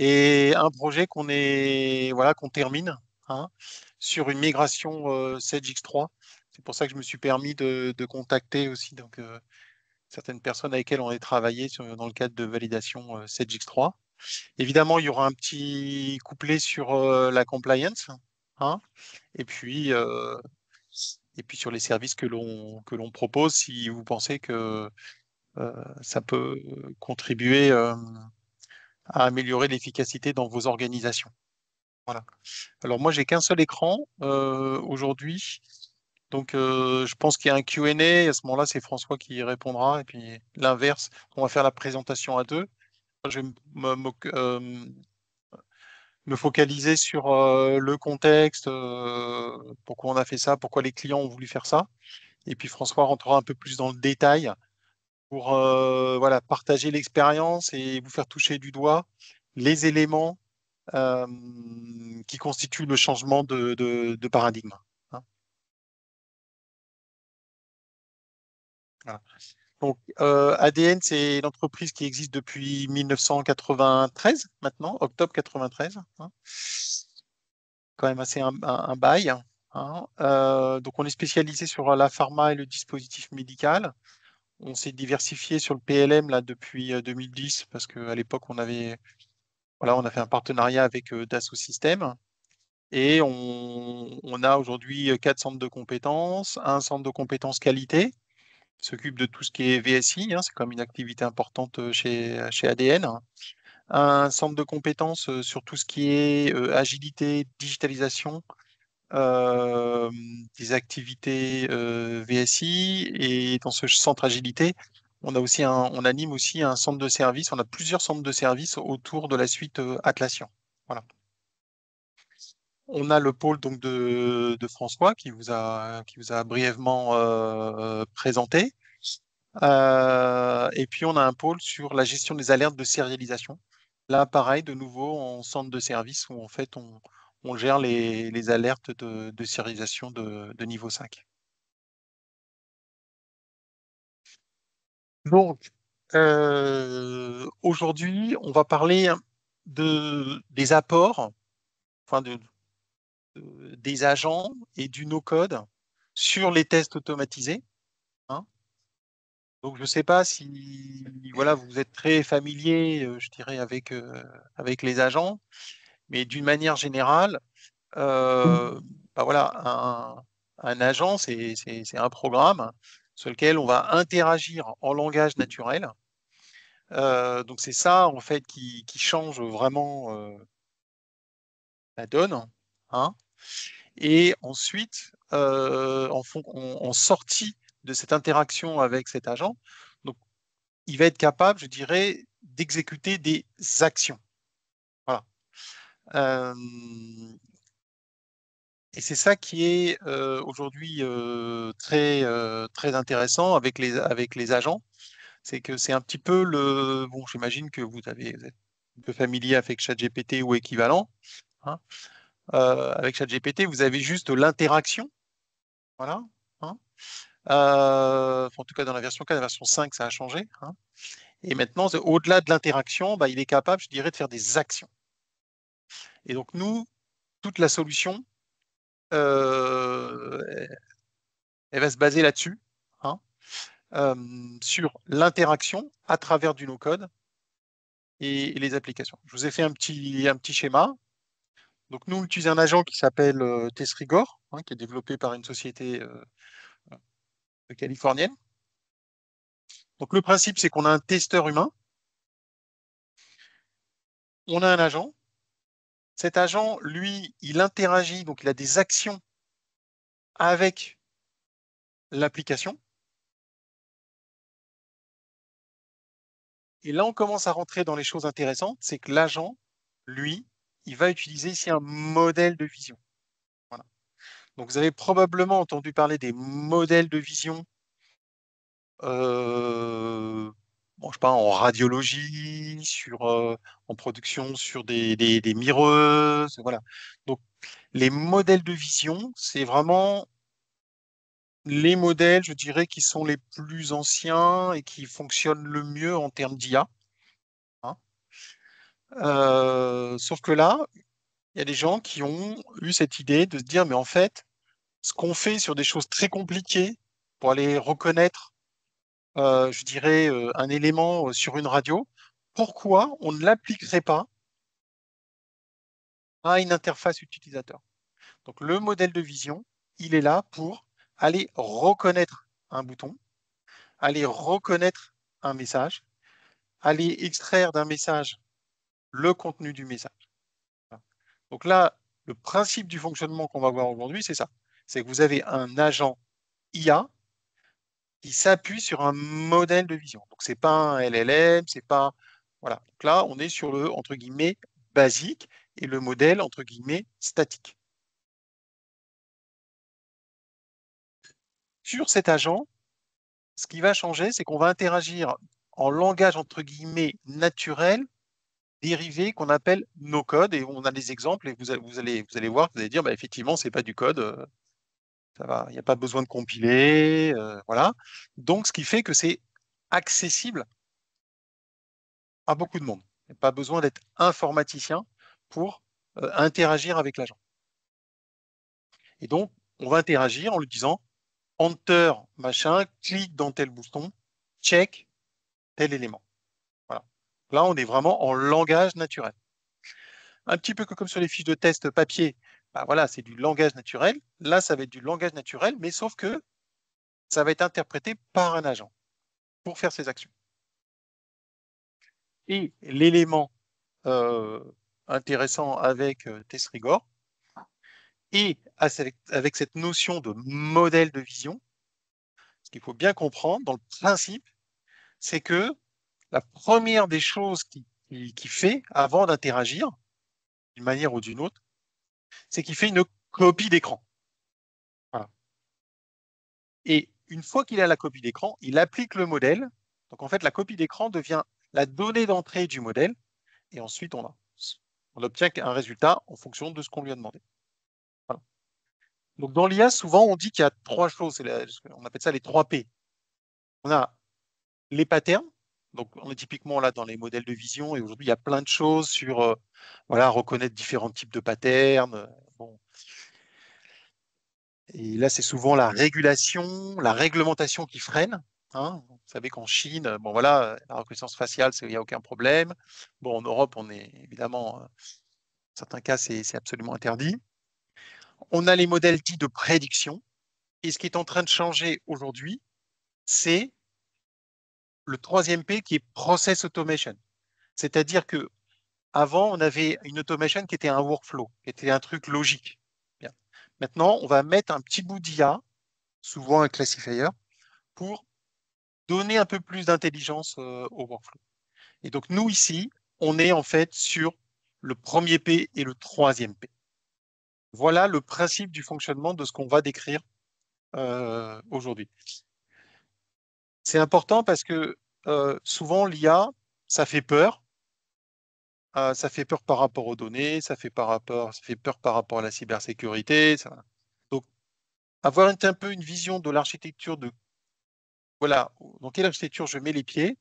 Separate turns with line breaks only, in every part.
et un projet qu'on termine, hein, sur une migration Sage X3. C'est pour ça que je me suis permis de contacter aussi certaines personnes avec lesquelles on a travaillé dans le cadre de validation Sage X3. Évidemment, il y aura un petit couplet sur la compliance, hein, et puis, euh, et puis sur les services que l'on propose, si vous pensez que ça peut contribuer à améliorer l'efficacité dans vos organisations. Voilà. Alors moi, j'ai qu'un seul écran aujourd'hui. Donc, je pense qu'il y a un Q&A. À ce moment-là, c'est François qui y répondra. Et puis, l'inverse, on va faire la présentation à deux. Je vais me focaliser sur le contexte, pourquoi on a fait ça, pourquoi les clients ont voulu faire ça. Et puis, François rentrera un peu plus dans le détail pour voilà, partager l'expérience et vous faire toucher du doigt les éléments euh, qui constituent le changement de paradigme, hein. Voilà. Donc, ADN, c'est l'entreprise qui existe depuis 1993, maintenant, octobre 93, hein. Quand même assez un bail, hein. Donc, on est spécialisé sur la pharma et le dispositif médical. On s'est diversifié sur le PLM là, depuis 2010 parce qu'à l'époque, voilà, on a fait un partenariat avec Dassault Systèmes. Et on a aujourd'hui quatre centres de compétences, un centre de compétences qualité qui s'occupe de tout ce qui est VSI, hein, c'est comme une activité importante chez ADN. Un centre de compétences sur tout ce qui est agilité, digitalisation, euh, des activités VSI. Et dans ce centre agilité, on anime aussi un centre de service. On a plusieurs centres de service autour de la suite Atlassian. Voilà. On a le pôle donc de François qui vous a brièvement présenté. Et puis on a un pôle sur la gestion des alertes de sérialisation. Là, pareil, de nouveau en centre de service où en fait on gère les alertes de sérialisation de niveau 5. Donc, aujourd'hui, on va parler des apports, enfin des agents et du no-code sur les tests automatisés, hein. Donc, je ne sais pas si voilà, vous êtes très familier, je dirais, avec les agents, mais d'une manière générale, bah voilà, un agent, c'est un programme sur lequel on va interagir en langage naturel. Donc, c'est ça, en fait, qui change vraiment la donne, hein. Et ensuite, en sortie de cette interaction avec cet agent, donc, il va être capable, je dirais, d'exécuter des actions. Voilà. Euh, et c'est ça qui est aujourd'hui très intéressant avec les agents. C'est que c'est un petit peu le. Bon, j'imagine que vous êtes un peu familier avec ChatGPT ou équivalent, hein. Avec ChatGPT, vous avez juste l'interaction. Voilà, hein. Enfin, en tout cas, dans la version 4, la version 5, ça a changé, hein. Et maintenant, au-delà de l'interaction, bah, il est capable, je dirais, de faire des actions. Et donc, nous, toute la solution, euh, elle va se baser là-dessus, hein, euh, sur l'interaction à travers du no-code et les applications. Je vous ai fait un petit schéma. Donc, nous, on utilise un agent qui s'appelle Testrigor, hein, qui est développé par une société californienne. Donc, le principe, c'est qu'on a un testeur humain, on a un agent. Cet agent, lui, il interagit, donc il a des actions avec l'application. Et là, on commence à rentrer dans les choses intéressantes, c'est que l'agent, lui, il va utiliser ici un modèle de vision. Voilà. Donc, vous avez probablement entendu parler des modèles de vision, euh, bon, je sais pas, en radiologie, en production, sur des mireuses, voilà. Donc, les modèles de vision, c'est vraiment les modèles, je dirais, qui sont les plus anciens et qui fonctionnent le mieux en termes d'IA, hein. Sauf que là, il y a des gens qui ont eu cette idée de se dire, mais en fait, ce qu'on fait sur des choses très compliquées pour aller reconnaître, je dirais, un élément sur une radio, pourquoi on ne l'appliquerait pas à une interface utilisateur? Donc le modèle de vision, il est là pour aller reconnaître un bouton, aller reconnaître un message, aller extraire d'un message le contenu du message. Voilà. Donc là, le principe du fonctionnement qu'on va voir aujourd'hui, c'est ça. C'est que vous avez un agent IA qui s'appuie sur un modèle de vision. Donc c'est pas un LLM, c'est pas voilà. Donc là, on est sur le entre guillemets basique et le modèle entre guillemets statique. Sur cet agent, ce qui va changer, c'est qu'on va interagir en langage entre guillemets naturel dérivé qu'on appelle no code et on a des exemples et vous allez voir, vous allez dire bah, effectivement c'est pas du code, ça va, il n'y a pas besoin de compiler, voilà. Donc ce qui fait que c'est accessible à beaucoup de monde. Il n'y a pas besoin d'être informaticien pour interagir avec l'agent. Et donc on va interagir en lui disant enter machin, clique dans tel bouton, check tel élément. Voilà. Là, on est vraiment en langage naturel. Un petit peu comme sur les fiches de test papier, bah voilà, c'est du langage naturel. Là, ça va être du langage naturel, mais sauf que ça va être interprété par un agent pour faire ses actions. Et l'élément euh, intéressant avec TestRigor et avec cette notion de modèle de vision, ce qu'il faut bien comprendre dans le principe, c'est que la première des choses qu'il fait avant d'interagir, d'une manière ou d'une autre, c'est qu'il fait une copie d'écran. Voilà. Et une fois qu'il a la copie d'écran, il applique le modèle. Donc en fait, la copie d'écran devient la donnée d'entrée du modèle. Et ensuite, on obtient un résultat en fonction de ce qu'on lui a demandé. Voilà. Donc dans l'IA, souvent, on dit qu'il y a trois choses. On appelle ça les trois P. On a les patterns. Donc on est typiquement là dans les modèles de vision. Et aujourd'hui, il y a plein de choses sur voilà, reconnaître différents types de patterns. Bon, et là, c'est souvent la régulation, la réglementation qui freine. Hein. Vous savez qu'en Chine, bon voilà, la reconnaissance faciale, il n'y a aucun problème. Bon, en Europe, on est évidemment, dans certains cas, c'est absolument interdit. On a les modèles dits de prédiction. Et ce qui est en train de changer aujourd'hui, c'est le troisième P qui est Process Automation. C'est-à-dire que avant, on avait une automation qui était un workflow, qui était un truc logique. Bien. Maintenant, on va mettre un petit bout d'IA, souvent un classifier, pour donner un peu plus d'intelligence au workflow. Et donc, nous, ici, on est en fait sur le premier P et le troisième P. Voilà le principe du fonctionnement de ce qu'on va décrire aujourd'hui. C'est important parce que souvent, l'IA, ça fait peur. Ça fait peur par rapport aux données, ça fait peur par rapport à la cybersécurité. Donc, avoir un peu une vision de l'architecture de, voilà, dans quelle architecture je mets les pieds,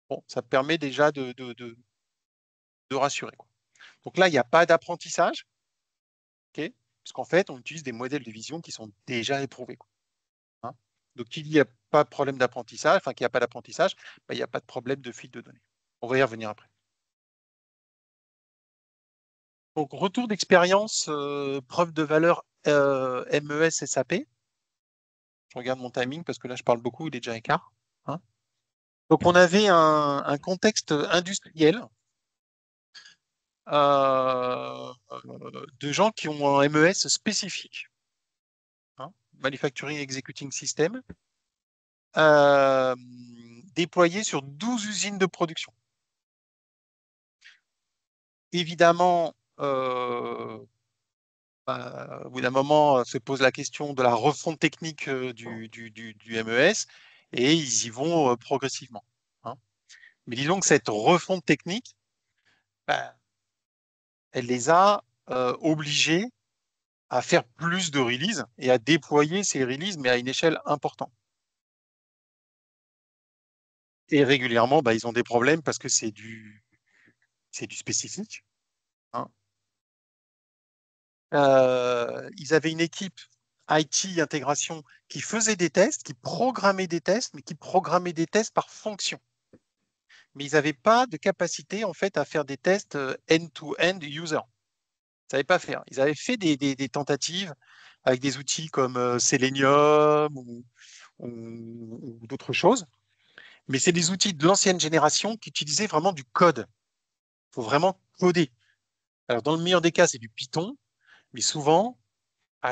bon, ça permet déjà de rassurer, quoi. Donc là, il n'y a pas d'apprentissage, ok, puisqu'en fait, on utilise des modèles de vision qui sont déjà éprouvés, quoi, hein. Donc, il n'y a pas de problème d'apprentissage, enfin, qu'il n'y a pas d'apprentissage, bah, il n'y a pas de problème de fuite de données. On va y revenir après. Donc, retour d'expérience, preuve de valeur MES SAP. Je regarde mon timing parce que là, je parle beaucoup, il est déjà un quart, hein. Donc, on avait un contexte industriel de gens qui ont un MES spécifique, hein, Manufacturing Executing System, euh, déployé sur 12 usines de production. Évidemment, au bout d'un moment, se pose la question de la refonte technique du MES et ils y vont progressivement, hein. Mais disons que cette refonte technique, bah, elle les a obligés à faire plus de releases et à déployer ces releases, mais à une échelle importante. Et régulièrement, bah, ils ont des problèmes parce que c'est du spécifique. Hein. Ils avaient une équipe IT intégration qui faisait des tests, qui programmait des tests, mais qui programmait des tests par fonction. Mais ils n'avaient pas de capacité en fait à faire des tests end-to-end user. Ils ne savaient pas faire. Ils avaient fait des tentatives avec des outils comme Selenium ou d'autres choses, mais c'est des outils de l'ancienne génération qui utilisaient vraiment du code. Il faut vraiment coder. Alors dans le meilleur des cas, c'est du Python, mais souvent,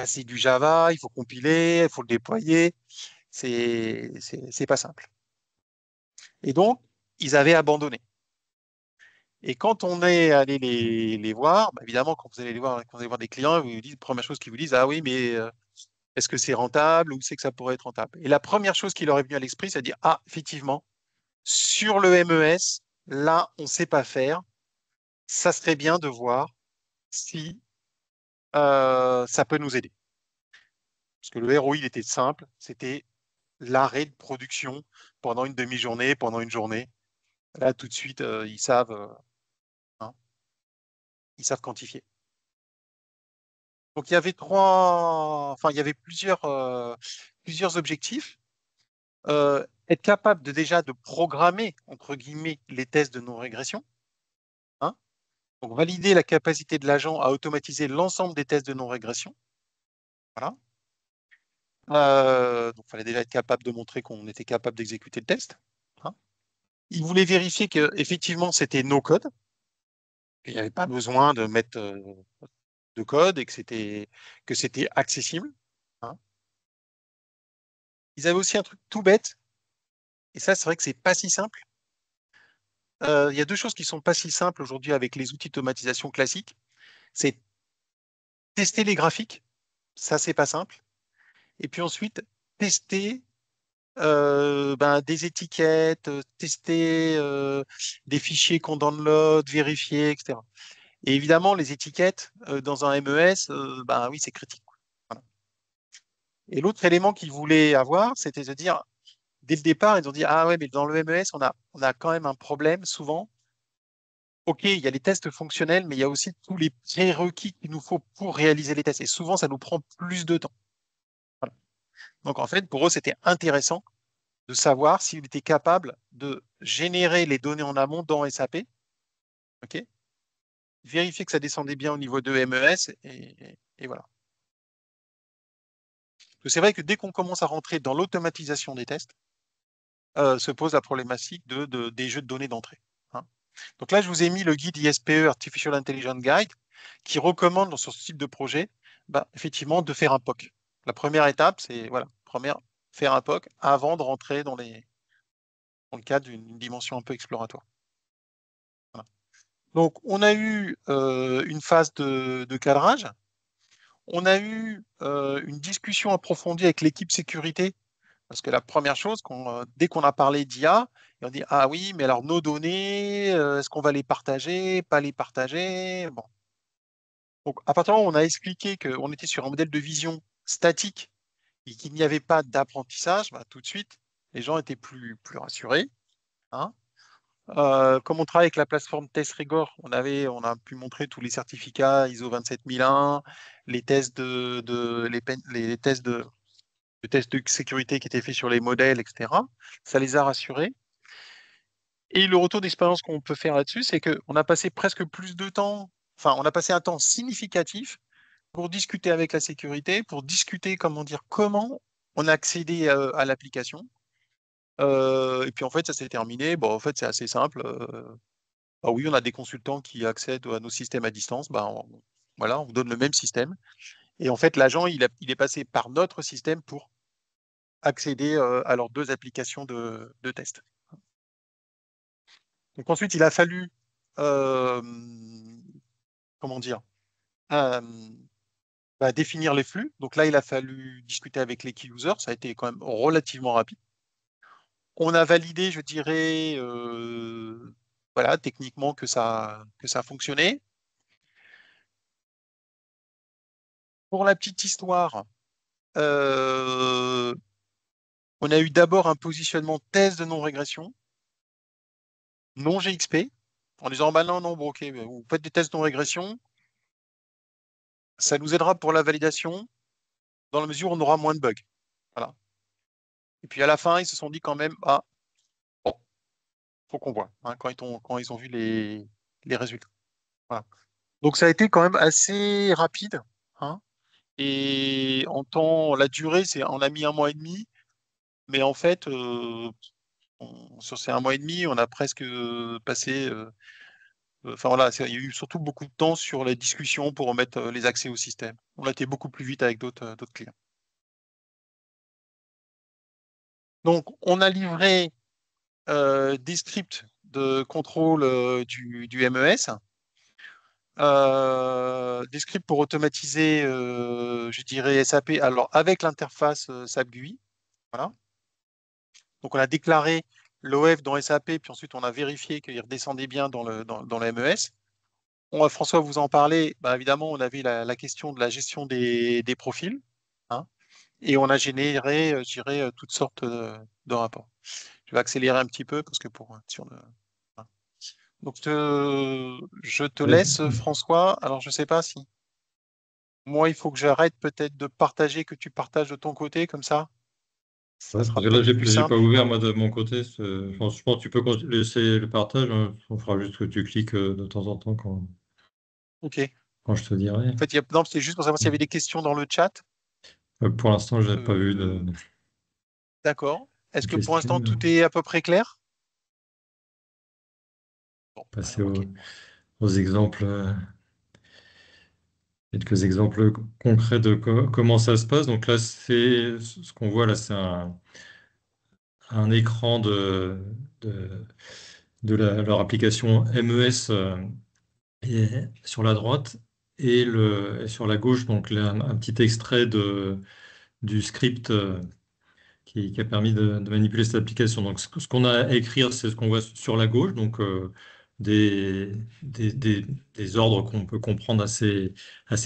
c'est du Java, il faut compiler, il faut le déployer. C'est pas simple. Et donc, ils avaient abandonné. Et quand on est allé les voir, bah, évidemment, quand vous allez les voir, quand vous allez voir des clients, ils vous disent, première chose qu'ils vous disent, ah oui, mais est-ce que c'est rentable ou c'est que ça pourrait être rentable? Et la première chose qui leur est venue à l'esprit, c'est de dire, ah, effectivement, sur le MES, là, on ne sait pas faire. Ça serait bien de voir si ça peut nous aider. Parce que le ROI, il était simple, c'était l'arrêt de production pendant une demi-journée, pendant une journée. Là, tout de suite, hein, ils savent quantifier. Donc, il y avait plusieurs objectifs. Être capable de déjà de programmer, entre guillemets, les tests de non-régression. Hein. Donc, valider la capacité de l'agent à automatiser l'ensemble des tests de non-régression. Voilà. Donc, il fallait déjà être capable de montrer qu'on était capable d'exécuter le test. Hein. Il voulait vérifier que effectivement c'était no code, qu'il n'y avait pas besoin de mettre de code et que c'était accessible. Hein. Ils avaient aussi un truc tout bête, et ça c'est vrai que c'est pas si simple. Il y a deux choses qui sont pas si simples aujourd'hui avec les outils d'automatisation classiques. C'est tester les graphiques, ça c'est pas simple. Et puis ensuite tester des étiquettes, tester des fichiers qu'on download, vérifier, etc. Et évidemment, les étiquettes dans un MES, oui, c'est critique. Voilà. Et l'autre élément qu'ils voulaient avoir, c'était de dire, dès le départ, ils ont dit, ah ouais, mais dans le MES, on a quand même un problème souvent. OK, il y a les tests fonctionnels, mais il y a aussi tous les prérequis qu'il nous faut pour réaliser les tests. Et souvent, ça nous prend plus de temps. Voilà. Donc, en fait, pour eux, c'était intéressant de savoir s'il était capable de générer les données en amont dans SAP, OK, vérifier que ça descendait bien au niveau de MES, et voilà. C'est vrai que dès qu'on commence à rentrer dans l'automatisation des tests, se pose la problématique des jeux de données d'entrée. Hein. Donc là, je vous ai mis le guide ISPE, Artificial Intelligence Guide, qui recommande sur ce type de projet, effectivement, de faire un POC. La première étape, c'est voilà, faire un POC avant de rentrer dans le cadre d'une dimension un peu exploratoire. Voilà. Donc, on a eu une phase de cadrage. On a eu une discussion approfondie avec l'équipe sécurité. Parce que la première chose, dès qu'on a parlé d'IA, on dit, ah oui, mais alors nos données, est-ce qu'on va les partager, pas les partager? Bon. Donc, à partir du moment où on a expliqué qu'on était sur un modèle de vision statique et qu'il n'y avait pas d'apprentissage, tout de suite, les gens étaient plus rassurés. Hein. Comme on travaille avec la plateforme TestRigor, on a pu montrer tous les certificats ISO 27001, les tests les tests de sécurité qui étaient faits sur les modèles, etc. Ça les a rassurés. Et le retour d'expérience qu'on peut faire là-dessus, c'est qu'on a passé presque plus de temps, enfin, on a passé un temps significatif pour discuter avec la sécurité, pour discuter, comment on a accédé à l'application. Et puis en fait, ça s'est terminé. Bon, en fait, c'est assez simple. Oui, on a des consultants qui accèdent à nos systèmes à distance. Voilà, on donne le même système. Et en fait, l'agent, il est passé par notre système pour accéder à leurs deux applications de test. Donc ensuite, il a fallu, euh, comment dire, euh, définir les flux. Donc là, il a fallu discuter avec les key users. Ça a été quand même relativement rapide. On a validé, je dirais, voilà, techniquement que ça fonctionnait. Pour la petite histoire, euh, on a eu d'abord un positionnement test de non-régression, non GXP. en disant, bah non, non, bon, ok, vous faites des tests non-régression, ça nous aidera pour la validation, dans la mesure où on aura moins de bugs. Voilà. Et puis à la fin, ils se sont dit quand même, ah, bon, faut qu'on voit, hein, quand ils ont vu les résultats. Voilà. Donc ça a été quand même assez rapide, hein. Et en temps, la durée, on a mis un mois et demi, mais en fait, sur ces un mois et demi, on a presque passé. Enfin voilà, il y a eu surtout beaucoup de temps sur les discussions pour remettre les accès au système. On a été beaucoup plus vite avec d'autres clients. Donc, on a livré des scripts de contrôle du MES, des scripts pour automatiser, je dirais, SAP, alors avec l'interface SAP GUI. Voilà. Donc, on a déclaré l'OF dans SAP, puis ensuite, on a vérifié qu'il redescendait bien dans le MES. On va, François, vous en parler. Bah, évidemment, on avait la question de la gestion des profils, hein, et on a généré, je dirais, toutes sortes de rapports. Je vais accélérer un petit peu parce que pour sur le. Voilà. Donc, je te
Ouais,
laisse, François. Alors, je ne sais pas si moi, il faut que j'arrête peut-être de partager, que tu partages de ton côté, comme ça
ouais,
sera
parce que là,
peut-être plus
j'ai pas
simple.
ouvert moi de mon côté. Enfin, je pense que tu peux laisser le partage, hein. On fera juste que tu cliques de temps en temps
OK. En
quand je te dirai.
fait, non, c'était juste pour savoir s'il y avait des questions dans le chat.
Pour l'instant, je n'ai pas vu
Euh, d'accord.
de
Est-ce que pour l'instant,
questions.
tout est à peu près clair? Bon,
Passer
alors, OK.
aux exemples, quelques exemples concrets de comment ça se passe. Donc là, c'est ce qu'on voit là, c'est un écran de, leur application MES et sur la droite et sur la gauche, donc là, un petit extrait du script qui a permis de manipuler cette application. Donc, ce qu'on a à écrire, c'est ce qu'on voit sur la gauche, donc des, des, des- des ordres qu'on peut comprendre assez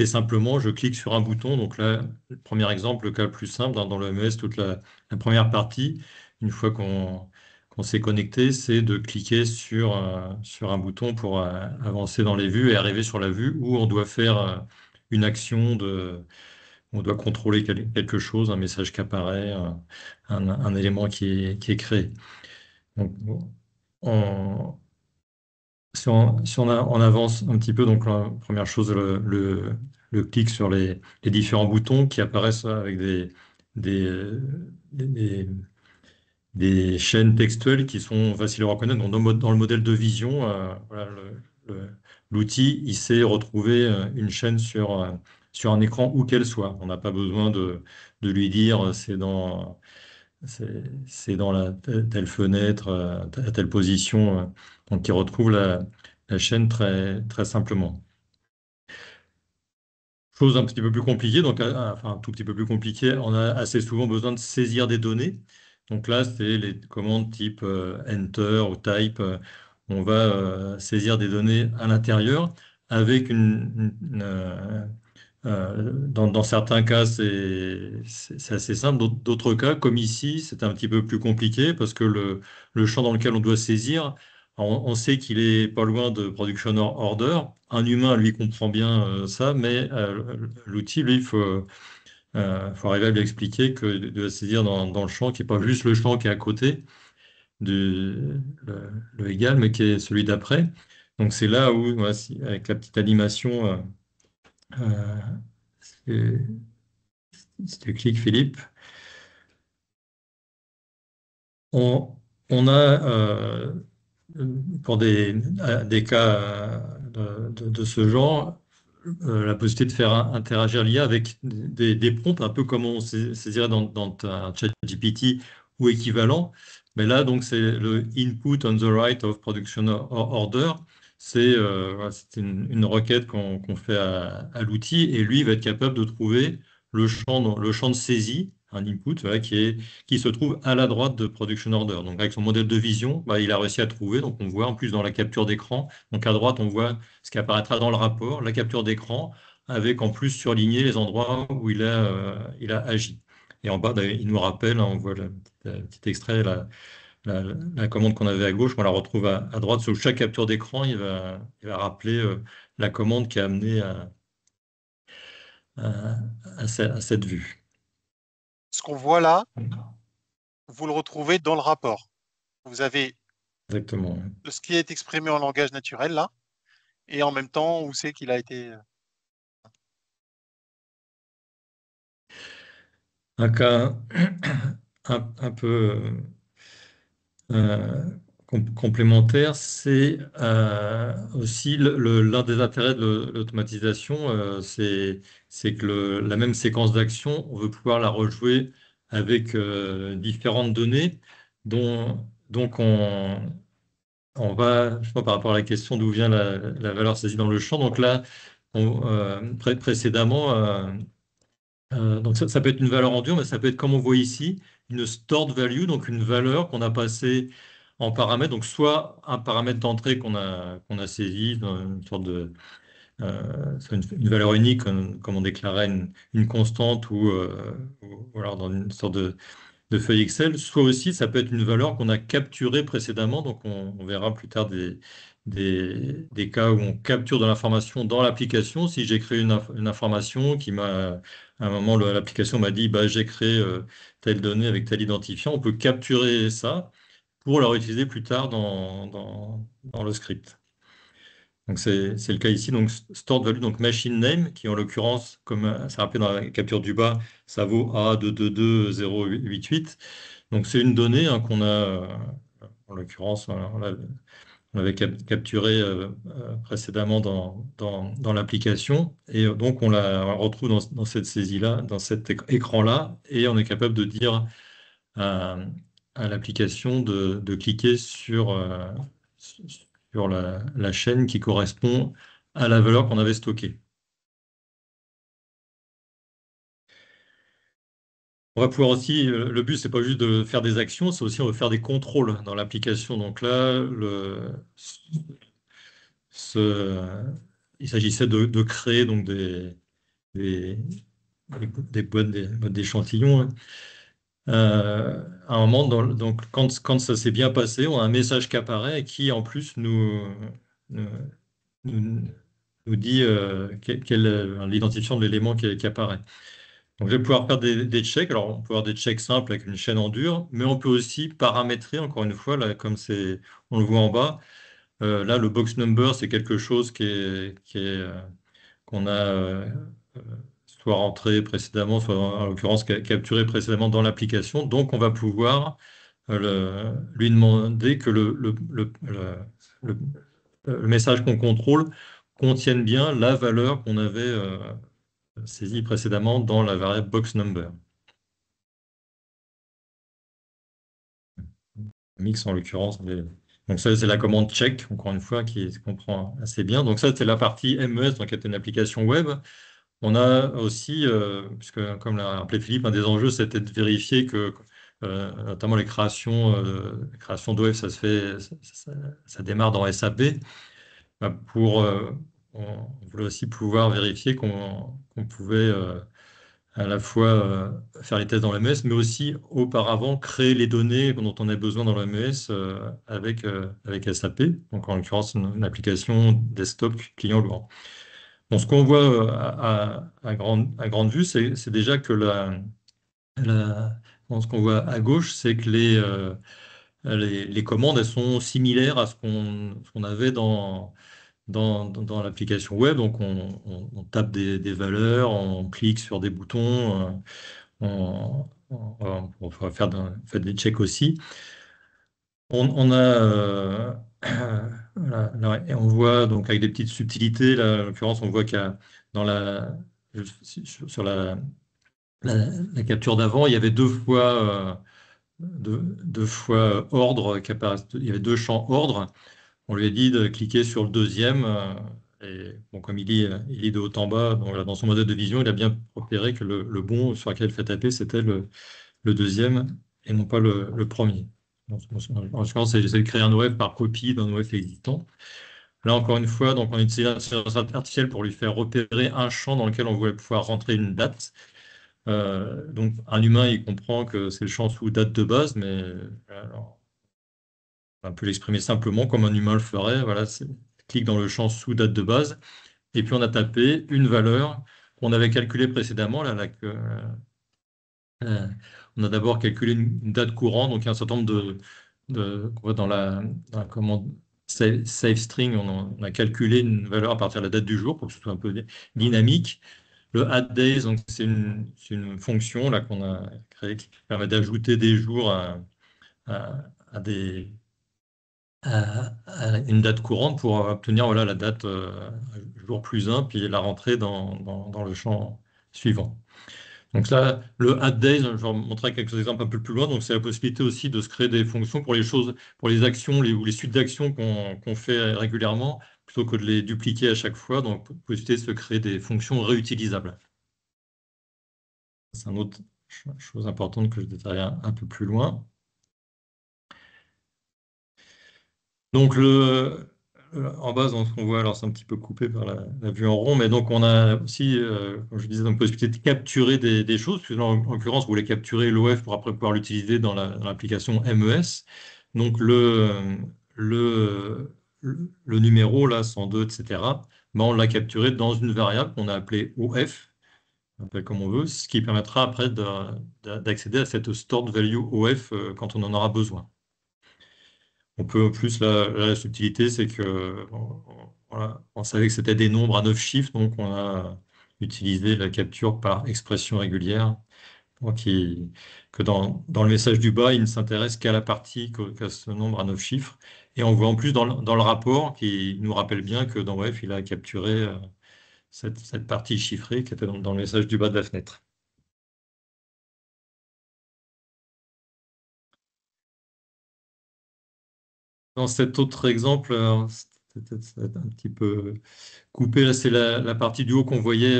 simplement. Je clique sur un bouton. Donc là, le premier exemple, le cas le plus simple, dans le MES, toute la première partie, une fois qu'on s'est connecté, c'est de cliquer sur un bouton pour avancer dans les vues et arriver sur la vue où on doit faire une action on doit contrôler quelque chose, un message qui apparaît, un élément qui est créé. Donc, bon, on- si on avance un petit peu, donc la première chose, le clic sur les différents boutons qui apparaissent avec des, des, des chaînes textuelles qui sont faciles à reconnaître. Donc, dans le modèle de vision, voilà, le- l'outil, il sait retrouver une chaîne sur un écran où qu'elle soit. On n'a pas besoin de lui dire c'est dans la telle fenêtre, à telle position. Donc, il retrouve la chaîne très simplement. Chose un petit peu plus compliquée, donc enfin un tout petit peu plus compliquée, on a assez souvent besoin de saisir des données. Donc là, c'est les commandes type Enter ou Type. On va saisir des données à l'intérieur avec dans certains cas, c'est assez simple. D'autres cas, comme ici, c'est un petit peu plus compliqué parce que le champ dans lequel on doit saisir, on sait qu'il est pas loin de production order. Un humain, lui, comprend bien ça, mais l'outil, lui, faut arriver à lui expliquer que de la saisir dans le champ qui n'est pas juste le champ qui est à côté le égal, mais qui est celui d'après. Donc c'est là où, voilà, avec la petite animation, euh, si tu cliques, Philippe, on, on a, pour des cas de ce genre, la possibilité de faire interagir l'IA avec des prompts, un peu comme on saisirait dans un chat GPT ou équivalent. Mais là, donc, c'est le input on the right of production order. Voilà, c'est une requête qu'on fait à l'outil et lui va être capable de trouver le champ de saisie, un input, voilà, qui se trouve à la droite de production order. Donc, avec son modèle de vision, bah, il a réussi à trouver. Donc, on voit en plus dans la capture d'écran. Donc, à droite, on voit ce qui apparaîtra dans le rapport, la capture d'écran, avec en plus surligné les endroits où il a agi. Et en bas, ben, il nous rappelle, hein, on voit le petit extrait, la commande qu'on avait à gauche, on la retrouve à droite. Sur chaque capture d'écran, il va rappeler la commande qui a amené à, à cette vue.
Ce qu'on voit là, vous le retrouvez dans le rapport. Vous avez
Exactement.
ce qui est exprimé en langage naturel là, et en même temps, où c'est qu'il a été.
Un cas un peu euh, complémentaire, c'est aussi l'un des intérêts de l'automatisation, c'est que la même séquence d'action, on veut pouvoir la rejouer avec différentes données, donc on va, je sais pas, par rapport à la question d'où vient la valeur saisie dans le champ. Donc là, précédemment, donc ça peut être une valeur en dur, mais ça peut être comme on voit ici, une stored value, donc une valeur qu'on a passée en paramètre. Donc soit un paramètre d'entrée qu'on a saisi, dans une sorte de soit une valeur unique, comme on déclarait une constante ou alors dans une sorte de feuille Excel, soit aussi ça peut être une valeur qu'on a capturée précédemment. Donc on verra plus tard des cas où on capture de l'information dans l'application. Si j'ai créé une information qui m'a, à un moment, l'application m'a dit, bah, j'ai créé telle donnée avec tel identifiant, on peut capturer ça pour la réutiliser plus tard dans le script. Donc c'est le cas ici. Donc stored value, donc machine name, qui en l'occurrence, comme c'est rappelé dans la capture du bas, ça vaut A222-088. Donc c'est une donnée hein, qu'on a, en l'occurrence, on l'avait capturée précédemment dans l'application. Et donc on la retrouve dans cette saisie-là, dans cet écran-là, et on est capable de dire à, à l'application de cliquer sur la chaîne qui correspond à la valeur qu'on avait stockée. On va pouvoir aussi, le but, c'est pas juste de faire des actions, c'est aussi on veut faire des contrôles dans l'application. Donc là, ce- il s'agissait de créer donc des, des boîtes d'échantillons, hein. À un moment, donc quand ça s'est bien passé, on a un message qui apparaît et qui en plus nous, nous- nous dit quel est l'identifiant de l'élément qui apparaît. Donc, je vais pouvoir faire des checks. Alors, on peut avoir des checks simples avec une chaîne en dur, mais on peut aussi paramétrer, encore une fois, là, comme on le voit en bas. Là, le box number, c'est quelque chose qu'on a euh, soit rentré précédemment, soit en l'occurrence capturé précédemment dans l'application. Donc, on va pouvoir lui demander que le- le message qu'on contrôle contienne bien la valeur qu'on avait saisie précédemment dans la variable box number. Mix en l'occurrence. Donc ça, c'est la commande check, encore une fois, qui se comprend assez bien. Donc ça, c'est la partie MES, donc qui est une application web. On a aussi, puisque comme l'a rappelé Philippe, un des enjeux, c'était de vérifier que, notamment les créations de web, ça se fait, ça démarre dans SAP. Pour, on voulait aussi pouvoir vérifier qu'on pouvait à la fois faire les tests dans l'MS, mais aussi auparavant créer les données dont on a besoin dans l'MS avec SAP, donc en l'occurrence une application desktop client Laurent. Bon, ce qu'on voit à grande vue, c'est déjà que bon, ce qu'on voit à gauche, c'est que les commandes elles sont similaires à ce qu'on avait dans l'application web. Donc, on tape des valeurs, on clique sur des boutons, on va faire, fait des checks aussi. On a, voilà, et on voit donc avec des petites subtilités, là, en l'occurrence, on voit qu'il y a dans sur la capture d'avant, il y avait deux fois ordre qui apparaissent, il y avait deux champs ordre. On lui a dit de cliquer sur le deuxième. Et bon, comme il lit de haut en bas, donc, là, dans son modèle de vision, il a bien repéré que le bon sur lequel il fait taper, c'était le deuxième et non pas le premier. En l'occurrence, j'essaie de créer un web par copie d'un web existant. Là, encore une fois, donc, on utilise l'intelligence artificielle pour lui faire repérer un champ dans lequel on voulait pouvoir rentrer une date. Donc, un humain, il comprend que c'est le champ sous date de base, mais alors, On peut l'exprimer simplement comme un humain le ferait. Voilà, clique dans le champ sous date de base, et puis on a tapé une valeur qu'on avait calculée précédemment. Euh, on a d'abord calculé une date courante, donc il y a un certain nombre qu'on voit dans la commande save string, on a calculé une valeur à partir de la date du jour pour que ce soit un peu dynamique. Le add days, donc c'est une fonction là qu'on a créée qui permet d'ajouter des jours à des à une date courante pour obtenir voilà, la date jour plus un, puis la rentrer dans le champ suivant. Donc là, le add days, je vais vous montrer quelques exemples un peu plus loin. Donc c'est la possibilité aussi de se créer des fonctions pour les choses, pour les actions ou les suites d'actions qu'on fait régulièrement, plutôt que de les dupliquer à chaque fois. Donc possibilité de se créer des fonctions réutilisables. C'est une autre chose importante que je détaillerai un peu plus loin. Donc en bas, on voit, alors c'est un petit peu coupé par la vue en rond, mais donc on a aussi, comme je disais, une possibilité de capturer des choses, puisque en l'occurrence, vous voulez capturer l'OF pour après pouvoir l'utiliser dans l'application MES. Donc le numéro, là, 102, etc., ben, on l'a capturé dans une variable qu'on a appelée OF, on appelle comme on veut, ce qui permettra après d'accéder à cette stored value OF quand on en aura besoin. On peut en plus, la subtilité, c'est que voilà, on savait que c'était des nombres à 9 chiffres, donc on a utilisé la capture par expression régulière, pour que dans le message du bas, il ne s'intéresse qu'à la partie, qu'à ce nombre à 9 chiffres. Et on voit en plus dans le rapport qui nous rappelle bien que dans WEF, il a capturé cette partie chiffrée qui était dans le message du bas de la fenêtre. Dans cet autre exemple, ça va être un petit peu coupé, là, c'est la partie du haut qu'on voyait,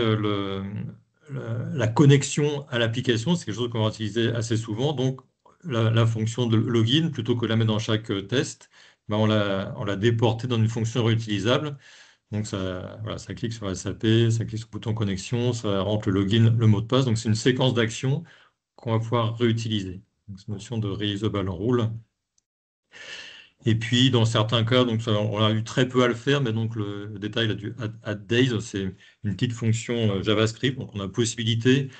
la connexion à l'application. C'est quelque chose qu'on va utiliser assez souvent. Donc, la fonction de login, plutôt que de la mettre dans chaque test, ben, on l'a déportée dans une fonction réutilisable. Donc, voilà, ça clique sur SAP, ça clique sur le bouton connexion, ça rentre le login, le mot de passe. Donc, c'est une séquence d'actions qu'on va pouvoir réutiliser. Donc, cette notion de reusable rule. Et puis, dans certains cas, donc on a eu très peu à le faire, mais donc le détail là, du add days, c'est une petite fonction JavaScript. Donc, on a la possibilité,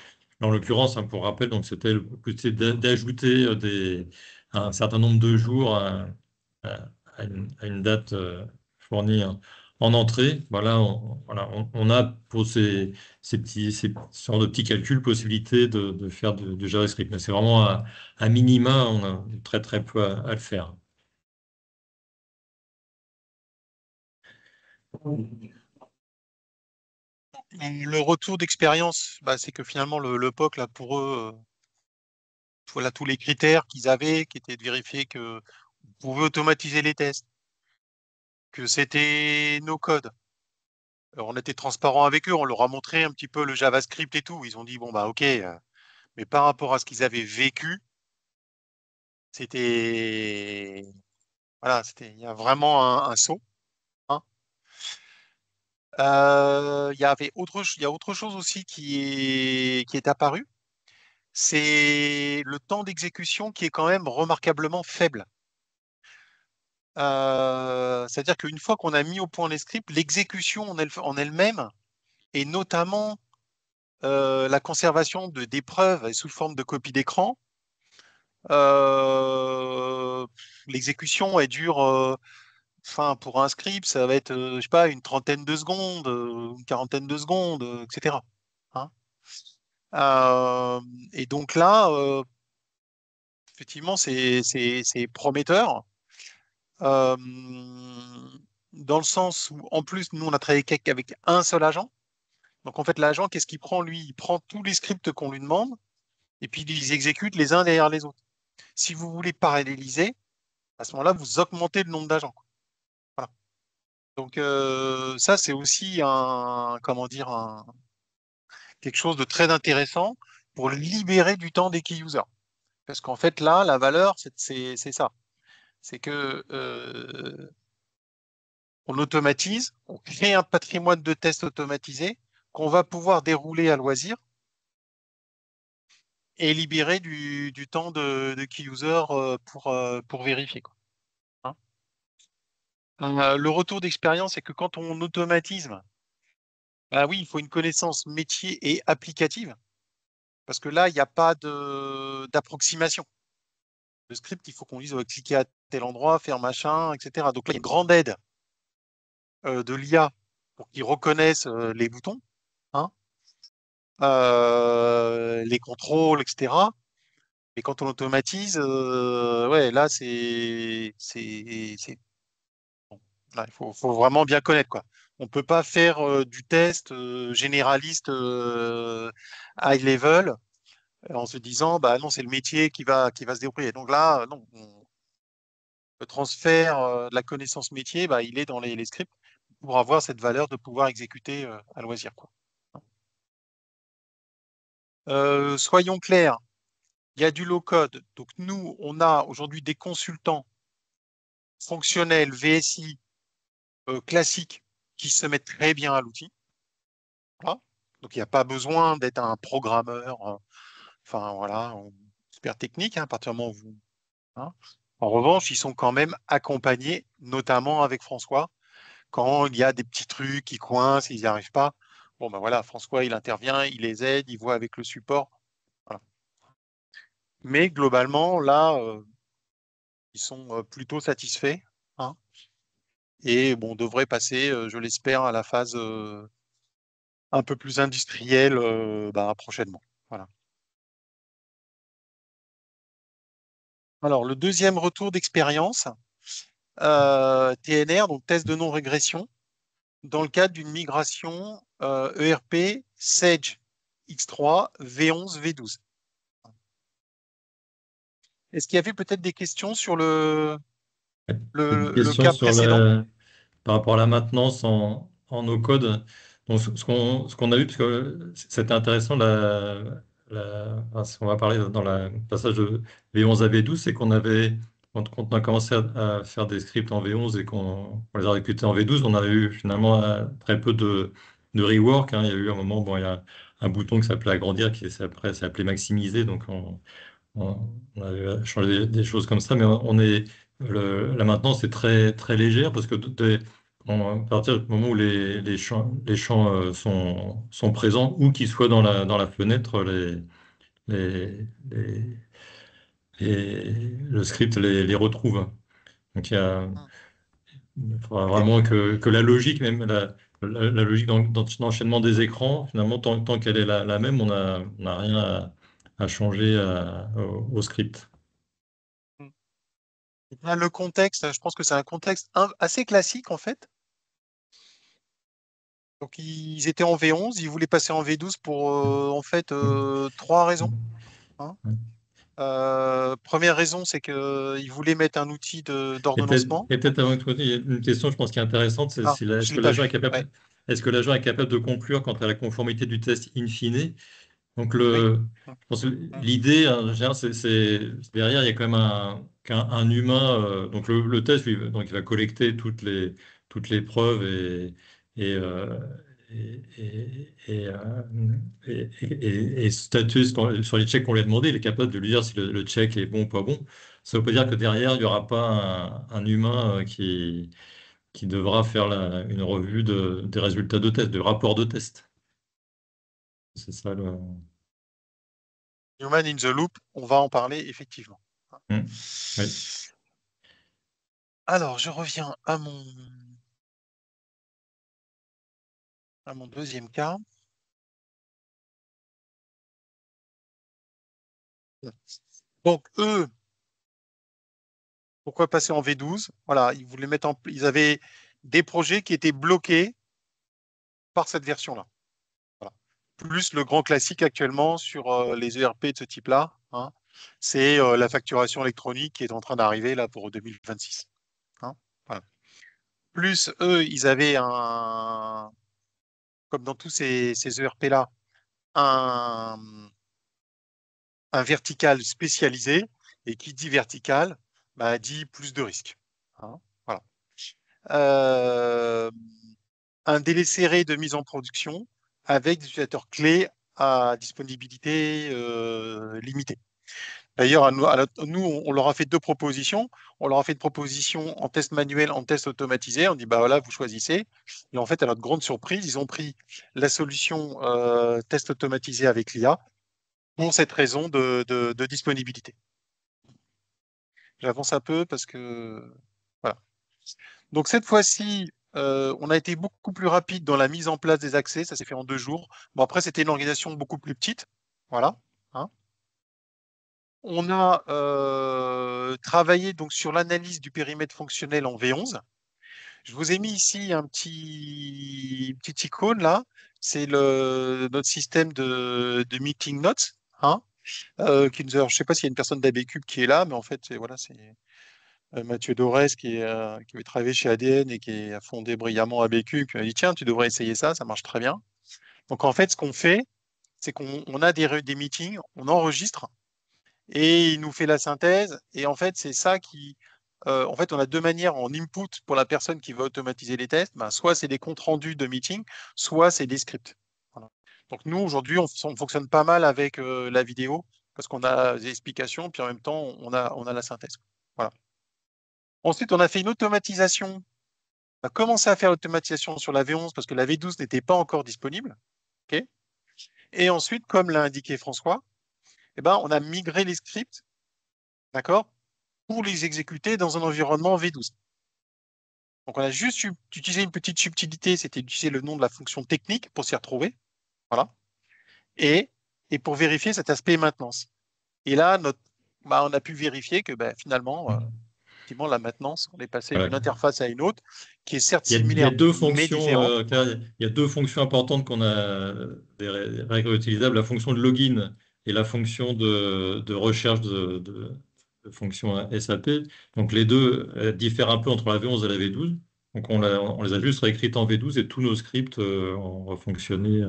en l'occurrence, hein, pour rappel, donc c'était d'ajouter un certain nombre de jours à une date fournie en entrée. Voilà, on a pour ces sortes de petits calculs possibilité de faire de JavaScript. Mais c'est vraiment à minima, on a très très peu à le faire.
Le retour d'expérience, bah, c'est que finalement, le POC, là, pour eux, voilà tous les critères qu'ils avaient, qui étaient de vérifier que vous pouvez automatiser les tests, que c'était no code. Alors, on était transparent avec eux, on leur a montré un petit peu le JavaScript et tout. Ils ont dit, bon, bah, ok, mais par rapport à ce qu'ils avaient vécu, c'était, voilà, il y a vraiment un saut, hein. Il y a autre chose aussi qui est apparu, c'est le temps d'exécution qui est quand même remarquablement faible. C'est-à-dire qu'une fois qu'on a mis au point les scripts, l'exécution en elle-même, et notamment la conservation des preuves sous forme de copie d'écran, euh, l'exécution elle dure, enfin pour un script, ça va être, je sais pas, une trentaine de secondes, une quarantaine de secondes, etc. Hein. Euh, et donc là, effectivement, c'est prometteur. Euh, dans le sens où, en plus, nous, on a travaillé avec un seul agent. Donc, en fait, l'agent, qu'est-ce qu'il prend, lui? Il prend tous les scripts qu'on lui demande et puis il les exécute les uns derrière les autres. Si vous voulez paralléliser, à ce moment-là, vous augmentez le nombre d'agents. Voilà. Donc, ça, c'est aussi comment dire, quelque chose de très intéressant pour libérer du temps des key users. Parce qu'en fait, là, la valeur, c'est ça. C'est que on automatise, on crée un patrimoine de tests automatisés qu'on va pouvoir dérouler à loisir et libérer du temps de key user pour vérifier, quoi. Hein. Le retour d'expérience, c'est que quand on automatise, bah oui, il faut une connaissance métier et applicative, parce que là, il n'y a pas d'approximation. Le script, il faut qu'on dise cliquer à tel endroit, faire machin, etc. Donc là, il y a une grande aide de l'IA pour qu'ils reconnaissent les boutons, hein, les contrôles, etc. Mais quand on automatise, ouais, là, bon. Là, faut vraiment bien connaître, quoi. On peut pas faire du test généraliste high level en se disant, bah non, c'est le métier qui va se débrouiller. Donc là, non, le transfert de la connaissance métier, bah, il est dans les scripts pour avoir cette valeur de pouvoir exécuter à loisir, quoi. Soyons clairs, il y a du low-code. Donc nous, on a aujourd'hui des consultants fonctionnels, VSI, classiques, qui se mettent très bien à l'outil. Voilà. Donc il n'y a pas besoin d'être un programmeur, enfin voilà, super technique, hein, à partir du moment où vous. Hein. En revanche, ils sont quand même accompagnés, notamment avec François, quand il y a des petits trucs qui coincent, ils n'y arrivent pas. Bon ben voilà, François, il intervient, il les aide, il voit avec le support. Voilà. Mais globalement, là, ils sont plutôt satisfaits, hein, et bon, on devrait passer, je l'espère, à la phase un peu plus industrielle bah, prochainement. Voilà. Alors, le deuxième retour d'expérience, TNR, donc test de non-régression, dans le cadre d'une migration ERP Sage X3 V11 V12. Est-ce qu'il y avait peut-être des questions sur
J'ai une
le
question
cas
sur
précédent?
par rapport à la maintenance en no-code. Donc, ce qu'on a vu, parce que c'était intéressant, enfin, ce qu'on va parler dans le passage de V11 à V12, c'est qu'on avait, quand on a commencé à faire des scripts en V11 et qu'on les a exécutés en V12, on a eu finalement très peu de rework, hein. Il y a eu un moment, bon, il y a un bouton qui s'appelait agrandir, après s'est appelé maximiser, donc on a changé des choses comme ça, mais la maintenance est très, très légère parce que à partir du moment où les champs sont présents ou qu'ils soient dans la fenêtre, les, les- le script les retrouve. Donc
Hmm.
il faudra
Ok.
vraiment que la logique, même la logique dans l'enchaînement des écrans, finalement, tant qu'elle est la même, on n'a rien à changer au script.
Hmm. Là, le contexte, je pense que c'est un contexte assez classique en fait. Donc ils étaient en V11, ils voulaient passer en V12 pour en fait trois raisons, hein. Première raison, c'est qu'ils voulaient mettre un outil d'ordonnancement.
Et peut-être avant que tu continues, il y a une question, je pense, qui est intéressante, c'est
Ah,
est-ce
je
que
l'ai pas
l'agent
vu. Ouais.
est-ce que l'agent est capable de conclure quant à la conformité du test in fine? Donc,
Oui. Hmm.
je pense que
Hmm.
l'idée, hein, en général, derrière, il y a quand même un humain. Donc, le test, lui, donc, il va collecter toutes les preuves et, euh, et, et statuer sur les checks qu'on lui a demandé. Il est capable de lui dire si le check est bon ou pas bon. Ça ne veut pas dire que derrière, il n'y aura pas un humain qui devra faire une revue des résultats de test, de rapport de test. C'est ça le.
Human in the loop, on va en parler effectivement.
Hmm. Oui.
Alors, je reviens à mon deuxième cas. Donc, eux, pourquoi passer en V12? Voilà, ils avaient des projets qui étaient bloqués par cette version-là. Voilà. Plus le grand classique actuellement sur les ERP de ce type-là, hein, c'est la facturation électronique qui est en train d'arriver là pour 2026. Hein. Voilà. Plus eux, ils avaient comme dans tous ces ERP-là, un, un vertical spécialisé, et qui dit vertical, bah, dit plus de risques. Hein. Voilà. Euh, un délai serré de mise en production avec des utilisateurs clés à disponibilité limitée. D'ailleurs, nous, on leur a fait deux propositions. On leur a fait une proposition en test manuel, en test automatisé. On dit, bah voilà, vous choisissez. Et en fait, à notre grande surprise, ils ont pris la solution test automatisé avec l'IA pour cette raison de disponibilité. J'avance un peu parce que voilà. Donc cette fois-ci, on a été beaucoup plus rapide dans la mise en place des accès. Ça s'est fait en 2 jours. Bon, après, c'était une organisation beaucoup plus petite. Voilà. Hein. On a travaillé donc sur l'analyse du périmètre fonctionnel en V11. Je vous ai mis ici un petit icône là. C'est notre système de meeting notes. Hein, je ne sais pas s'il y a une personne d'ABCube qui est là, mais en fait, voilà, c'est Mathieu Dorès qui avait travaillé chez ADN et qui a fondé brillamment ABCube, qui m'a dit, tiens, tu devrais essayer ça, ça marche très bien. Donc en fait, ce qu'on fait, c'est qu'on a des meetings, on enregistre et il nous fait la synthèse. Et en fait, c'est ça en fait, on a deux manières en input pour la personne qui va automatiser les tests. Ben, soit c'est des comptes rendus de meeting, soit c'est des scripts. Voilà. Donc nous, aujourd'hui, on fonctionne pas mal avec la vidéo parce qu'on a des explications, puis en même temps, on a la synthèse. Voilà. Ensuite, on a fait une automatisation. On a commencé à faire l'automatisation sur la V11 parce que la V12 n'était pas encore disponible. Ok. Et ensuite, comme l'a indiqué François, eh ben, on a migré les scripts, d'accord, pour les exécuter dans un environnement V12. Donc, on a juste utilisé une petite subtilité, c'était d'utiliser le nom de la fonction technique pour s'y retrouver. Voilà. Et, et pour vérifier cet aspect maintenance. Et là, on a pu vérifier que finalement, effectivement, la maintenance, on est passé
Voilà.
d'une interface à une autre qui est certes
Il y a
similaire
deux
mais
fonctions,
différente. Voilà.
il y a deux fonctions importantes qu'on a, des règles utilisables, la fonction de login et la fonction de recherche de fonctions SAP. Donc les deux diffèrent un peu entre la V11 et la V12. Donc on les a juste réécrites en V12 et tous nos scripts ont refonctionné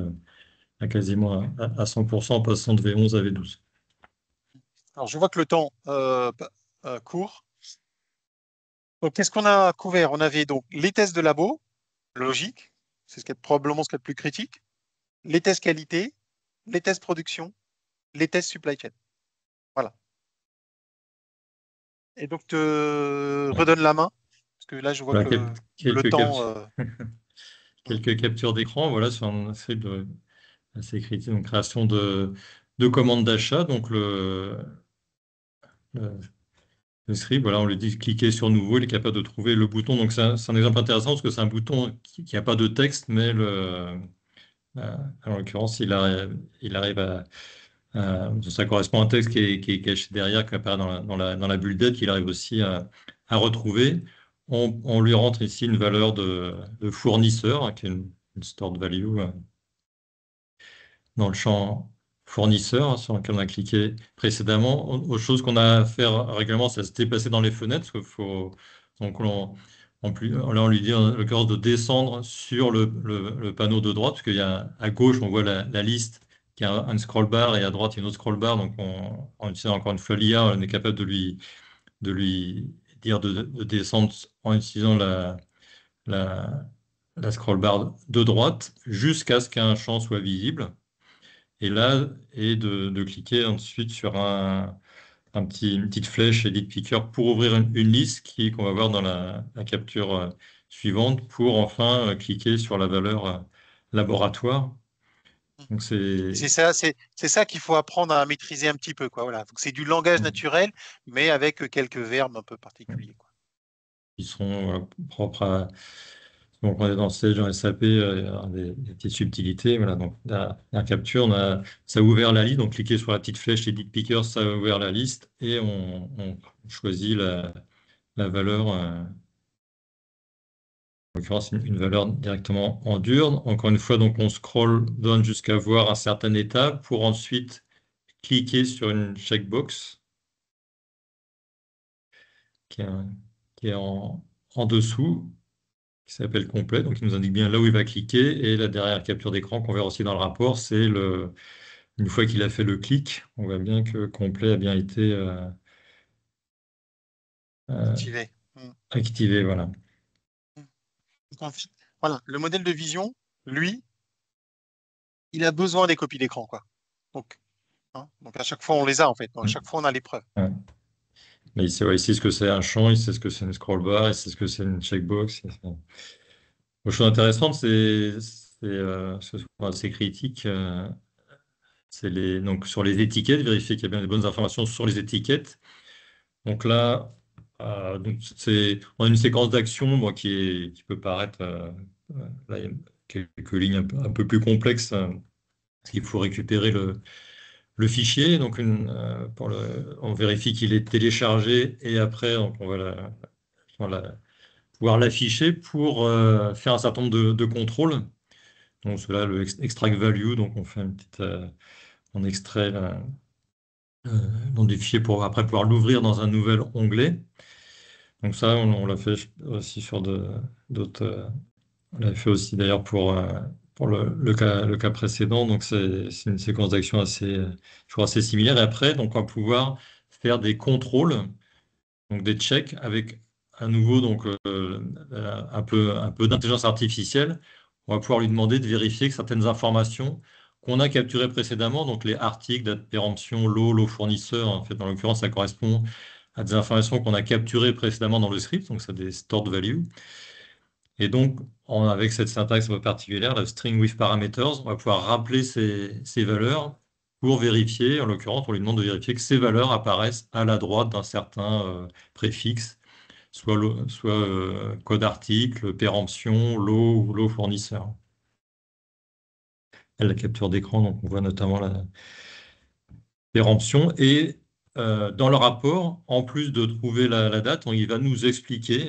à quasiment à 100% en passant de V11 à V12.
Alors, je vois que le temps court. Donc, qu'est-ce qu'on a couvert? On avait donc les tests de labo, logique, c'est probablement ce qui est le plus critique, les tests qualité, les tests production, les tests supply chain. Voilà. Et donc, te
Ouais.
redonne la main, parce que là, je vois
Voilà,
que le temps. Hmm.
quelques captures d'écran, voilà, sur un script assez critique, donc création de commandes d'achat. Donc le, le script, voilà, on lui dit de cliquer sur nouveau, il est capable de trouver le bouton. Donc c'est un exemple intéressant parce que c'est un bouton qui n'a pas de texte, mais en l'occurrence, il arrive ça correspond à un texte qui est caché derrière, qui apparaît dans la bulle d'aide, qu'il arrive aussi à retrouver. On lui rentre ici une valeur de fournisseur, hein, qui est une stored value dans le champ fournisseur, hein, sur lequel on a cliqué précédemment. Autre chose qu'on a à faire régulièrement, c'est se déplacer dans les fenêtres. Parce qu'il faut, donc là, on lui dit en l'occurrence de descendre sur le panneau de droite, parce qu'il y a à gauche, on voit la liste qui a un scroll bar et à droite, il y a une autre scroll bar. Donc, en utilisant encore une fois l'IA, on est capable de lui dire de descendre en utilisant la, la scroll bar de droite jusqu'à ce qu'un champ soit visible. Et là, de cliquer ensuite sur une petite flèche Edit Picker pour ouvrir une liste qu'on va voir dans la capture suivante pour enfin cliquer sur la valeur laboratoire. Donc
Et
c'est
c'est ça, c'est ça qu'il faut apprendre à maîtriser un petit peu, quoi. Voilà. Donc, c'est du langage naturel, mais avec quelques verbes un peu particuliers, quoi.
ils seront propres à. Donc on est dans le stage dans SAP, il y a des petites subtilités. Voilà, donc la capture, ça a ouvert la liste. Donc cliquez sur la petite flèche Edit Picker, ça a ouvert la liste et on choisit la valeur. En l'occurrence, une valeur directement en dur. Encore une fois, donc on scroll down jusqu'à voir un certain état pour ensuite cliquer sur une checkbox qui est, qui est en dessous, qui s'appelle complet, donc il nous indique bien là où il va cliquer. Et la dernière capture d'écran qu'on verra aussi dans le rapport, c'est une fois qu'il a fait le clic, on voit bien que complet a bien été euh,
Activé. Mm.
activé. Voilà.
Donc, en fait, voilà, le modèle de vision, lui, il a besoin des copies d'écran, quoi. Donc, hein. Donc à chaque fois, on les a en fait. Donc, à chaque fois, on a les preuves.
Ouais. Mais il sait ce que c'est un champ, il sait ce que c'est une scroll bar, il sait ce que c'est une checkbox. Une chose intéressante, ce sont assez critiques, c'est donc sur les étiquettes, vérifier qu'il y a bien les bonnes informations sur les étiquettes. Donc là, donc on a une séquence d'action bon, qui peut paraître, là, il y a quelques lignes un peu plus complexes, parce qu'il faut récupérer le fichier. Donc on vérifie qu'il est téléchargé et après, donc, on va pouvoir l'afficher pour faire un certain nombre de contrôles. Donc cela, le extract value, donc on fait on extrait dans des fichiers pour après pouvoir l'ouvrir dans un nouvel onglet. Donc ça, on l'a fait aussi sur d'autres. On l'a fait aussi d'ailleurs pour le cas précédent. Donc c'est une séquence d'action toujours assez similaire. Et après, donc on va pouvoir faire des contrôles, donc des checks avec à nouveau un peu d'intelligence artificielle. On va pouvoir lui demander de vérifier que certaines informations qu'on a capturées précédemment, donc les articles, date de péremption, lot fournisseur, en fait, dans l'occurrence, ça correspond à des informations qu'on a capturées précédemment dans le script, donc c'est des stored values. Et donc, avec cette syntaxe un peu particulière, la string with parameters, on va pouvoir rappeler ces valeurs pour vérifier, en l'occurrence, on lui demande de vérifier que ces valeurs apparaissent à la droite d'un certain préfixe, soit code article, péremption, lot ou lot fournisseur. Et la capture d'écran, donc on voit notamment la péremption. Et dans le rapport, en plus de trouver la date, il va nous expliquer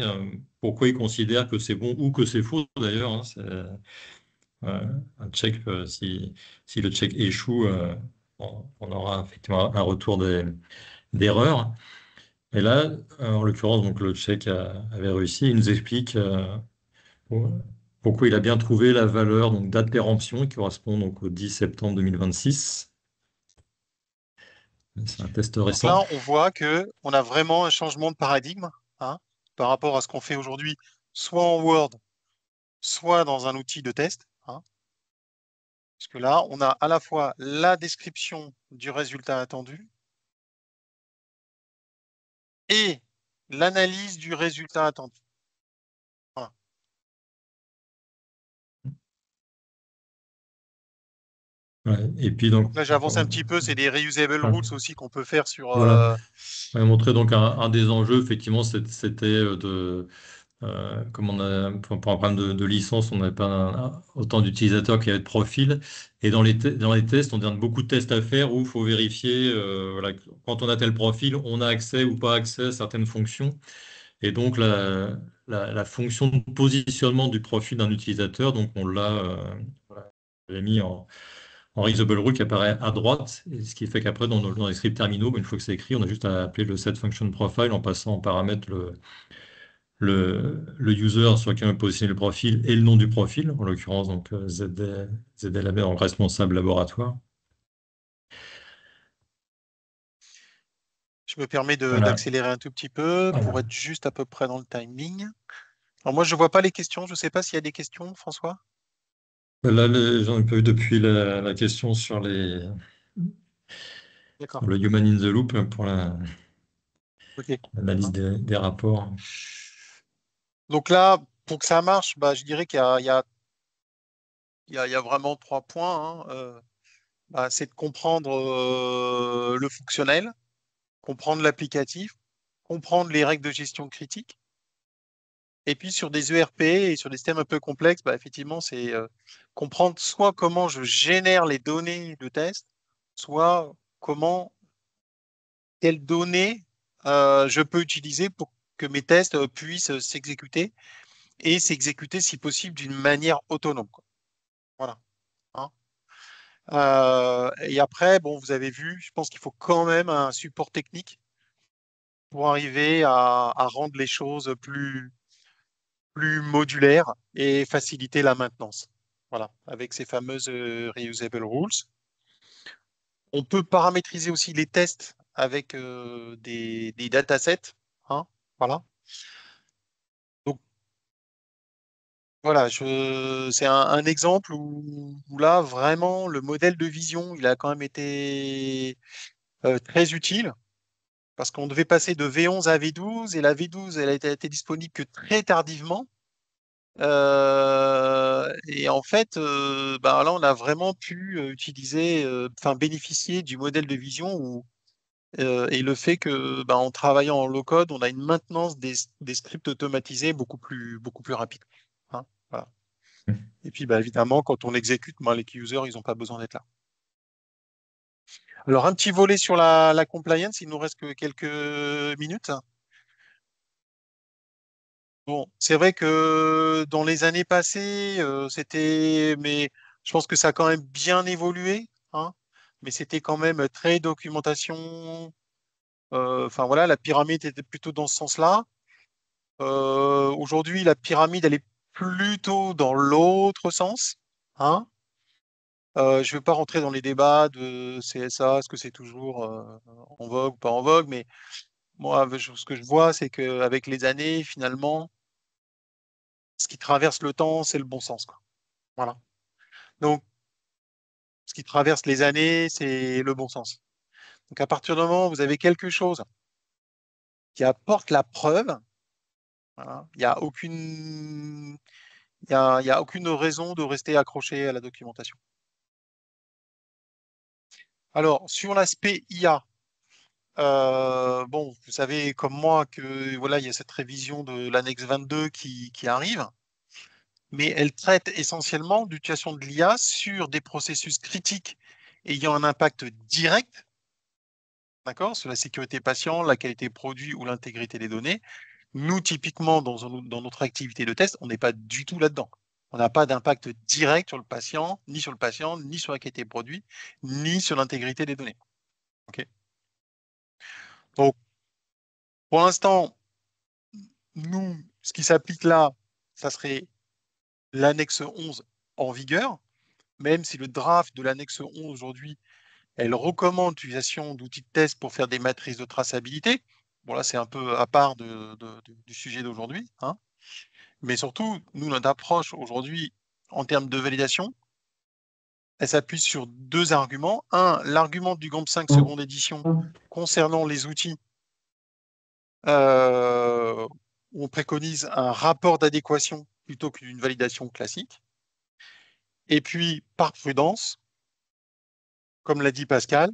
pourquoi il considère que c'est bon ou que c'est faux d'ailleurs, hein. Un check, si le check échoue, on aura effectivement un retour d'erreur. Et là, en l'occurrence, donc le check avait réussi. Il nous explique pour- pourquoi il a bien trouvé la valeur donc date péremption qui correspond donc au 10 septembre 2026. C'est un test
Donc
récent.
là, on voit que on a vraiment un changement de paradigme, hein, par rapport à ce qu'on fait aujourd'hui, soit en Word, soit dans un outil de test, hein. Parce que là, on a à la fois la description du résultat attendu et l'analyse du résultat attendu. Voilà.
Ouais. Et puis donc,
Donc là, j'avance un petit peu, c'est des reusable
ouais.
rules aussi qu'on peut faire sur.
Voilà. On a montré donc un des enjeux, effectivement, c'était comme pour un problème de licence, on n'avait pas autant d'utilisateurs qu'il y avait de profils. Et dans les tests, on a beaucoup de tests à faire où il faut vérifier, voilà, que quand on a tel profil, on a accès ou pas accès à certaines fonctions. Et donc, la fonction de positionnement du profil d'un utilisateur, donc voilà, on l'a mis en reusable rule qui apparaît à droite, et ce qui fait qu'après, dans les scripts terminaux, une fois que c'est écrit, on a juste à appeler le set function profile en passant en paramètre le user sur lequel on va positionner le profil et le nom du profil, en l'occurrence donc ZDLab en responsable laboratoire.
Je me permets
Voilà.
d'accélérer un tout petit peu pour
Voilà.
être juste à peu près dans le timing. Alors moi, je vois pas les questions. Je sais pas s'il y a des questions, François.
Là, j'en ai pas eu depuis la question sur
D'accord.
sur le human in the loop pour
Ok.
l'analyse
Hein.
des rapports.
Donc là, pour que ça marche, bah, je dirais qu'il y a vraiment trois points, hein. Bah, c'est de comprendre le fonctionnel, comprendre l'applicatif, comprendre les règles de gestion critique. Et puis sur des ERP et sur des systèmes un peu complexes, bah, effectivement, c'est comprendre soit comment je génère les données de test, soit comment, quelles données je peux utiliser pour que mes tests puissent s'exécuter et s'exécuter si possible d'une manière autonome, quoi. Voilà. Hein. Et après, bon, vous avez vu, je pense qu'il faut quand même un support technique pour arriver à rendre les choses plus modulaires et faciliter la maintenance. Voilà, avec ces fameuses reusable rules. On peut paramétriser aussi les tests avec des datasets, hein, voilà. Donc voilà, c'est un exemple où là, vraiment, le modèle de vision, il a quand même été très utile parce qu'on devait passer de V11 à V12 et la V12, elle a été disponible que très tardivement. Et en fait, bah, là, on a vraiment pu utiliser, enfin, bénéficier du modèle de vision et le fait que, bah, en travaillant en low-code, on a une maintenance des scripts automatisés beaucoup plus rapide. Hein, voilà. Et puis, bah, évidemment, quand on exécute, bah, les key users, ils n'ont pas besoin d'être là. Alors, un petit volet sur la compliance, il nous reste que quelques minutes. Bon, c'est vrai que dans les années passées, mais je pense que ça a quand même bien évolué, hein, mais c'était quand même très documentation. Enfin voilà, la pyramide était plutôt dans ce sens-là. Aujourd'hui, la pyramide, elle est plutôt dans l'autre sens, hein. Je ne vais pas rentrer dans les débats de CSA, est-ce que c'est toujours en vogue ou pas en vogue, mais moi, ce que je vois, c'est qu'avec les années, finalement, ce qui traverse le temps, c'est le bon sens, quoi. Voilà. Donc, ce qui traverse les années, c'est le bon sens. Donc, à partir du moment où vous avez quelque chose qui apporte la preuve, voilà, il y a aucune raison de rester accroché à la documentation. Alors, sur l'aspect IA, bon, vous savez comme moi que voilà, il y a cette révision de l'annexe 22 qui arrive, mais elle traite essentiellement d'utilisation de l'IA sur des processus critiques ayant un impact direct, d'accord, sur la sécurité patient, la qualité produit ou l'intégrité des données. Nous, typiquement, dans notre activité de test, on n'est pas du tout là-dedans. On n'a pas d'impact direct sur le patient, ni sur la qualité produit, ni sur l'intégrité des données. OK. Donc, pour l'instant, nous, ce qui s'applique là, ça serait l'annexe 11 en vigueur, même si le draft de l'annexe 11 aujourd'hui, elle recommande l'utilisation d'outils de test pour faire des matrices de traçabilité. Bon, là, c'est un peu à part du sujet d'aujourd'hui, hein. Mais surtout, nous, notre approche aujourd'hui, en termes de validation, elle s'appuie sur deux arguments. Un, l'argument du GAMP5 seconde édition concernant les outils, euh, où on préconise un rapport d'adéquation plutôt qu'une validation classique. Et puis, par prudence, comme l'a dit Pascal,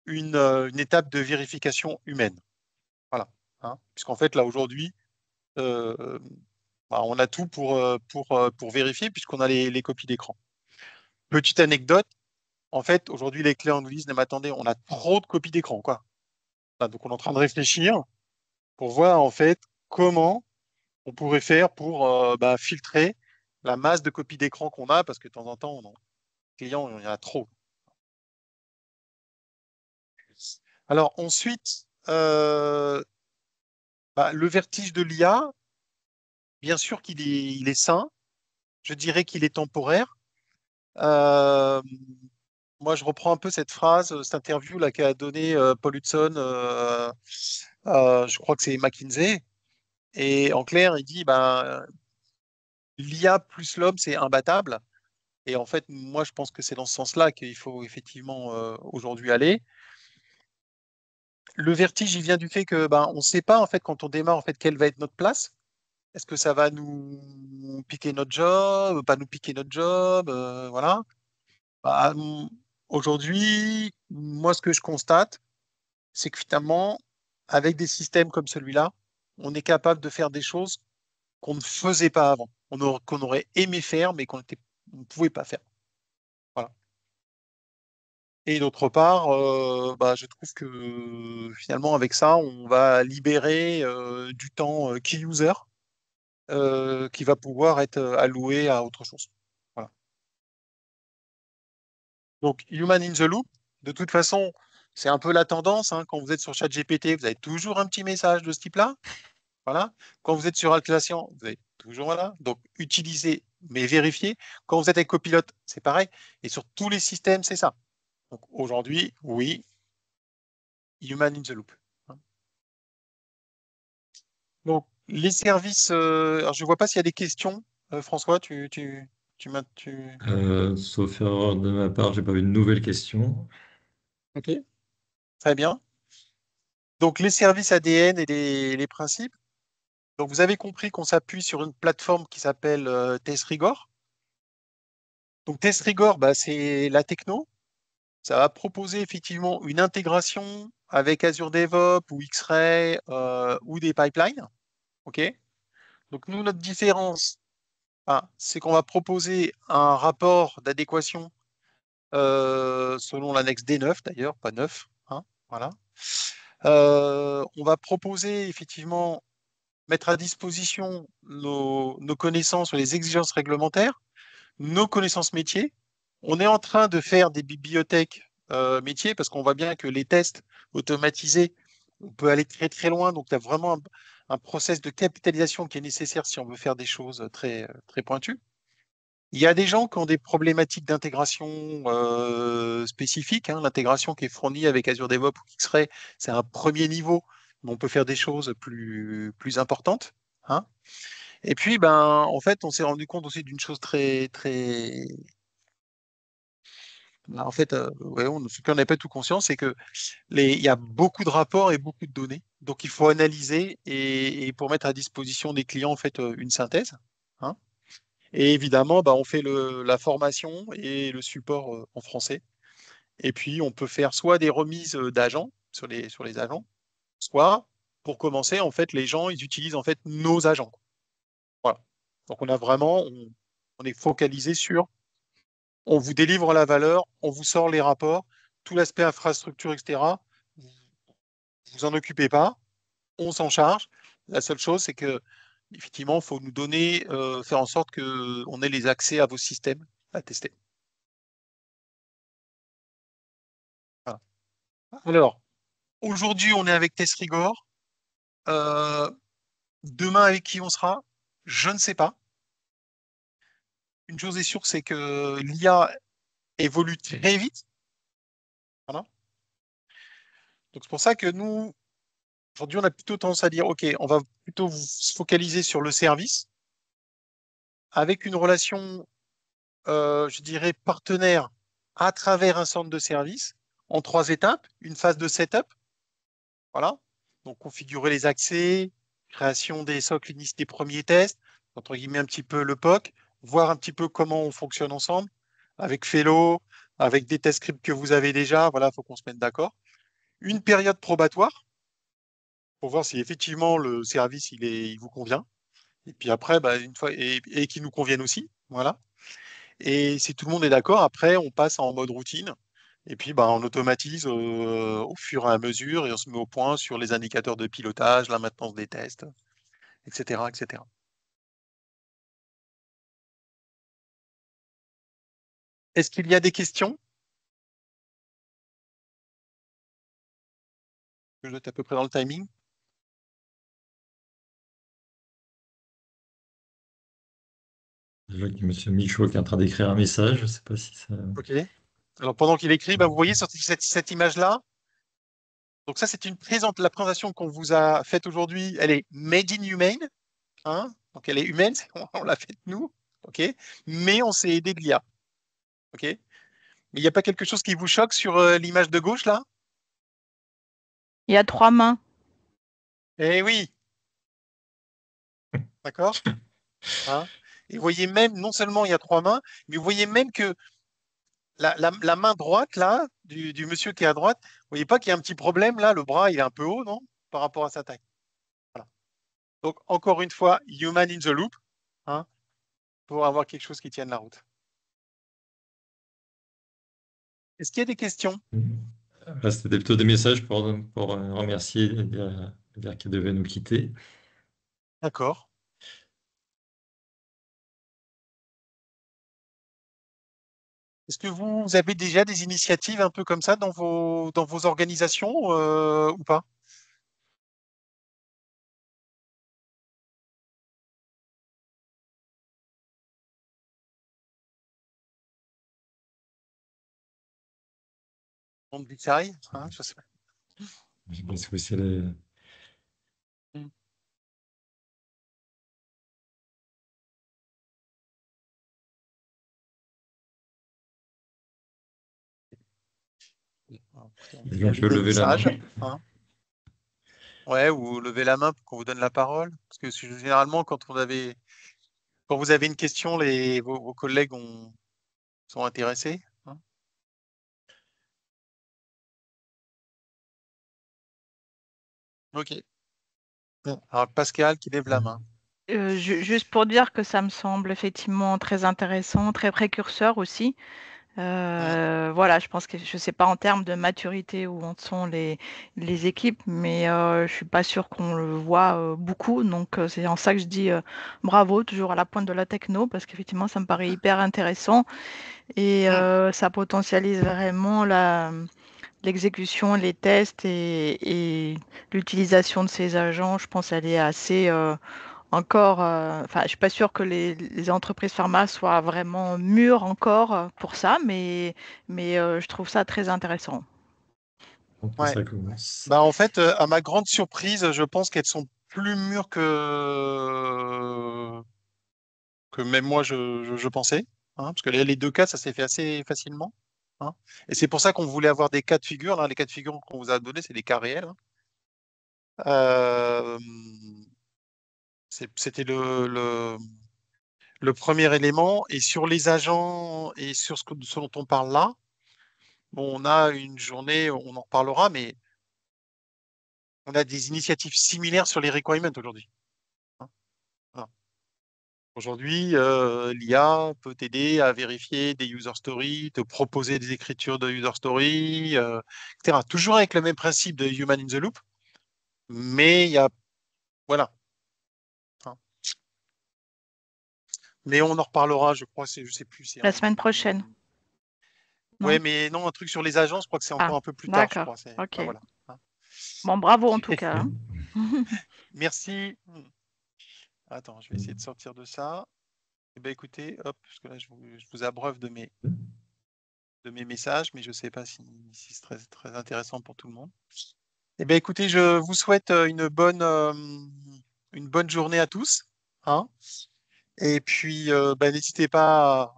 une étape de vérification humaine. Voilà. Hein. Puisqu'en fait, là, aujourd'hui, euh, bah, on a tout pour vérifier, puisqu'on a les copies d'écran. Petite anecdote, en fait, aujourd'hui, les clients nous disent, mais attendez, on a trop de copies d'écran, quoi. Voilà, donc, on est en train de réfléchir pour voir, en fait, comment on pourrait faire pour bah, filtrer la masse de copies d'écran qu'on a, parce que de temps en temps, clients, il y en a trop. Alors, ensuite, bah, le vertige de l'IA, bien sûr il est sain. Je dirais qu'il est temporaire. Euh, Moi, je reprends un peu cette phrase, cette interview là qu'a donné Paul Hudson. Je crois que c'est McKinsey. Et en clair, il dit, ben, l'IA plus l'homme, c'est imbattable. Et en fait, moi, je pense que c'est dans ce sens-là qu'il faut effectivement aujourd'hui aller. Le vertige, il vient du fait que ben, on ne sait pas en fait quand on démarre en fait quelle va être notre place. Est-ce que ça va nous piquer notre job, pas nous piquer notre job, voilà. Bah, aujourd'hui, moi, ce que je constate, c'est que finalement, avec des systèmes comme celui-là, on est capable de faire des choses qu'on ne faisait pas avant, qu'on aurait aimé faire, mais on ne pouvait pas faire. Voilà. Et d'autre part, bah, je trouve que finalement, avec ça, on va libérer du temps key user qui va pouvoir être alloué à autre chose. Voilà. Donc, Human in the Loop, de toute façon, c'est un peu la tendance, hein. Quand vous êtes sur ChatGPT, vous avez toujours un petit message de ce type-là. Voilà. Quand vous êtes sur Atlassian, vous avez toujours voilà. Donc, utilisez, mais vérifiez. Quand vous êtes avec Copilot, c'est pareil. Et sur tous les systèmes, c'est ça. Donc, aujourd'hui, oui, Human in the Loop. Hein. Donc, les services, alors je ne vois pas s'il y a des questions. François,
Sauf erreur de ma part, j'ai pas eu de nouvelles questions.
Ok, très bien. Donc, les services ADN et les principes. Donc, vous avez compris qu'on s'appuie sur une plateforme qui s'appelle TestRigor. Donc, TestRigor, bah, c'est la techno. Ça va proposer effectivement une intégration avec Azure DevOps ou X-Ray ou des pipelines. OK? Donc, nous, notre différence, c'est qu'on va proposer un rapport d'adéquation selon l'annexe D9 d'ailleurs, pas 9. Hein, voilà. On va proposer effectivement mettre à disposition nos connaissances sur les exigences réglementaires, nos connaissances métiers. On est en train de faire des bibliothèques métiers parce qu'on voit bien que les tests automatisés, on peut aller très très loin. Donc, il y a vraiment un process de capitalisation qui est nécessaire si on veut faire des choses très, très pointues. Il y a des gens qui ont des problématiques d'intégration spécifiques, hein. L'intégration qui est fournie avec Azure DevOps ou X-Ray, c'est un premier niveau, mais on peut faire des choses plus importantes, hein. Et puis, ben, en fait, on s'est rendu compte aussi d'une chose très, très. En fait, ouais, ce qu'on n'a pas tout conscience, c'est que il y a beaucoup de rapports et beaucoup de données. Donc, il faut analyser et pour mettre à disposition des clients, en fait, une synthèse, hein. Et évidemment, bah, on fait la formation et le support en français. Et puis, on peut faire soit des remises d'agents sur les agents, soit, pour commencer, en fait, les gens, ils utilisent en fait nos agents. Voilà. Donc, on est focalisé sur, on vous délivre la valeur, on vous sort les rapports, tout l'aspect infrastructure, etc. Vous vous en occupez pas, on s'en charge. La seule chose, c'est que, effectivement, il faut nous donner, faire en sorte qu'on ait les accès à vos systèmes à tester. Voilà. Alors, aujourd'hui, on est avec Testrigor. Euh, Demain, avec qui on sera? Je ne sais pas. Une chose est sûre, c'est que l'IA évolue très vite. Voilà. Donc, c'est pour ça que nous, aujourd'hui, on a plutôt tendance à dire, OK, on va plutôt se focaliser sur le service avec une relation, je dirais, partenaire à travers un centre de service en trois étapes. Une phase de setup, voilà. Donc, configurer les accès, création des socles initiaux des premiers tests, entre guillemets un petit peu le POC, voir un petit peu comment on fonctionne ensemble avec Fellow, avec des tests scripts que vous avez déjà. Voilà, il faut qu'on se mette d'accord. Une période probatoire pour voir si effectivement le service il vous convient. Et puis après, bah, une fois et qu'il nous convienne aussi. Voilà. Et si tout le monde est d'accord, après, on passe en mode routine. Et puis, bah, on automatise au fur et à mesure et on se met au point sur les indicateurs de pilotage, la maintenance des tests, etc., etc. Est-ce qu'il y a des questions? Je dois être à peu près dans le timing.
Je vois qu'il y a Monsieur Michaud qui est en train d'écrire un message. Je sais pas si ça.
OK. Alors, pendant qu'il écrit, bah, vous voyez sur cette image-là, donc ça, c'est la présentation qu'on vous a faite aujourd'hui. Elle est made in humane, hein, donc elle est humaine, on l'a faite nous, OK, mais on s'est aidé de l'IA. OK. Mais il n'y a pas quelque chose qui vous choque sur l'image de gauche, là?
Il y a 3 mains.
Eh oui, d'accord? Hein. Et vous voyez même, non seulement il y a trois mains, mais vous voyez même que la main droite, là, du monsieur qui est à droite, vous voyez pas qu'il y a un petit problème, là, le bras, il est un peu haut, non? Par rapport à sa taille. Voilà. Donc, encore une fois, human in the loop, hein, pour avoir quelque chose qui tienne la route. Est-ce qu'il y a des questions?
Là, c'était plutôt des messages pour remercier et dire qu'il devait nous quitter.
D'accord. Est-ce que vous avez déjà des initiatives un peu comme ça dans vos organisations ou pas? On dit hein, je sais pas.
Je pense que c'est le-
Mm. Après,
Et on
inviter
peut
des
lever la main.
messages, hein. Ouais, ou lever la main pour qu'on vous donne la parole. Parce que généralement, quand vous avez une question, vos collègues sont intéressés, hein. Ok. Bon. Alors, Pascal qui lève la main.
Juste pour dire que ça me semble effectivement très intéressant, très précurseur aussi.
Hmm.
Voilà, je pense que je sais pas en termes de maturité où en sont les équipes, mais je suis pas sûre qu'on le voit beaucoup. Donc c'est en ça que je dis bravo, toujours à la pointe de la techno, parce qu'effectivement ça me paraît hyper intéressant et
Hmm.
ça potentialise vraiment l'exécution, les tests et l'utilisation de ces agents. Je pense qu'elle est assez encore, enfin, je suis pas sûre que les entreprises pharma soient vraiment mûres encore pour ça, mais je trouve ça très intéressant.
Donc,
Ouais.
ça commence.
Bah, en fait, à ma grande surprise, je pense qu'elles sont plus mûres que même moi je pensais, hein, parce que les deux cas, ça s'est fait assez facilement, hein. Et c'est pour ça qu'on voulait avoir des cas de figure. Là, les cas de figure qu'on vous a donnés, c'est des cas réels, hein. Euh, C'était le premier élément. Et sur les agents et sur ce dont on parle là, bon, on a une journée, on en reparlera, mais on a des initiatives similaires sur les requirements aujourd'hui, hein. Voilà. Aujourd'hui, l'IA peut t'aider à vérifier des user stories, te proposer des écritures de user stories, etc. Toujours avec le même principe de human in the loop, mais il y a, voilà, hein. Mais on en reparlera, je crois, je sais plus, c'est
La semaine prochaine,
ouais,
non?
mais non, un truc sur les agences, je crois que c'est
Ah,
encore un peu plus tard, je
d'accord.
crois.
Ok.
Enfin, voilà, hein.
Bon, bravo en tout cas, hein.
Merci. Attends, je vais essayer de sortir de ça. Eh ben, écoutez, hop, parce que là, je vous abreuve de mes messages, mais je ne sais pas si c'est très, très intéressant pour tout le monde. Eh bien, écoutez, je vous souhaite une bonne journée à tous, hein. Et puis, bah, n'hésitez pas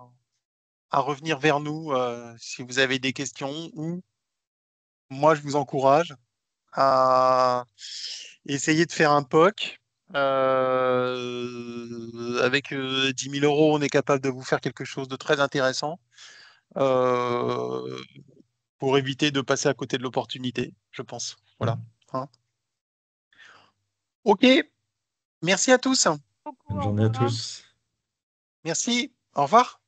à revenir vers nous si vous avez des questions ou moi, je vous encourage à essayer de faire un POC. Avec 10 000 euros, on est capable de vous faire quelque chose de très intéressant euh, pour éviter de passer à côté de l'opportunité, je pense. Voilà, hein. OK, merci à tous.
Beaucoup,
Bonne
au
journée à
revoir.
tous.
Merci, au revoir.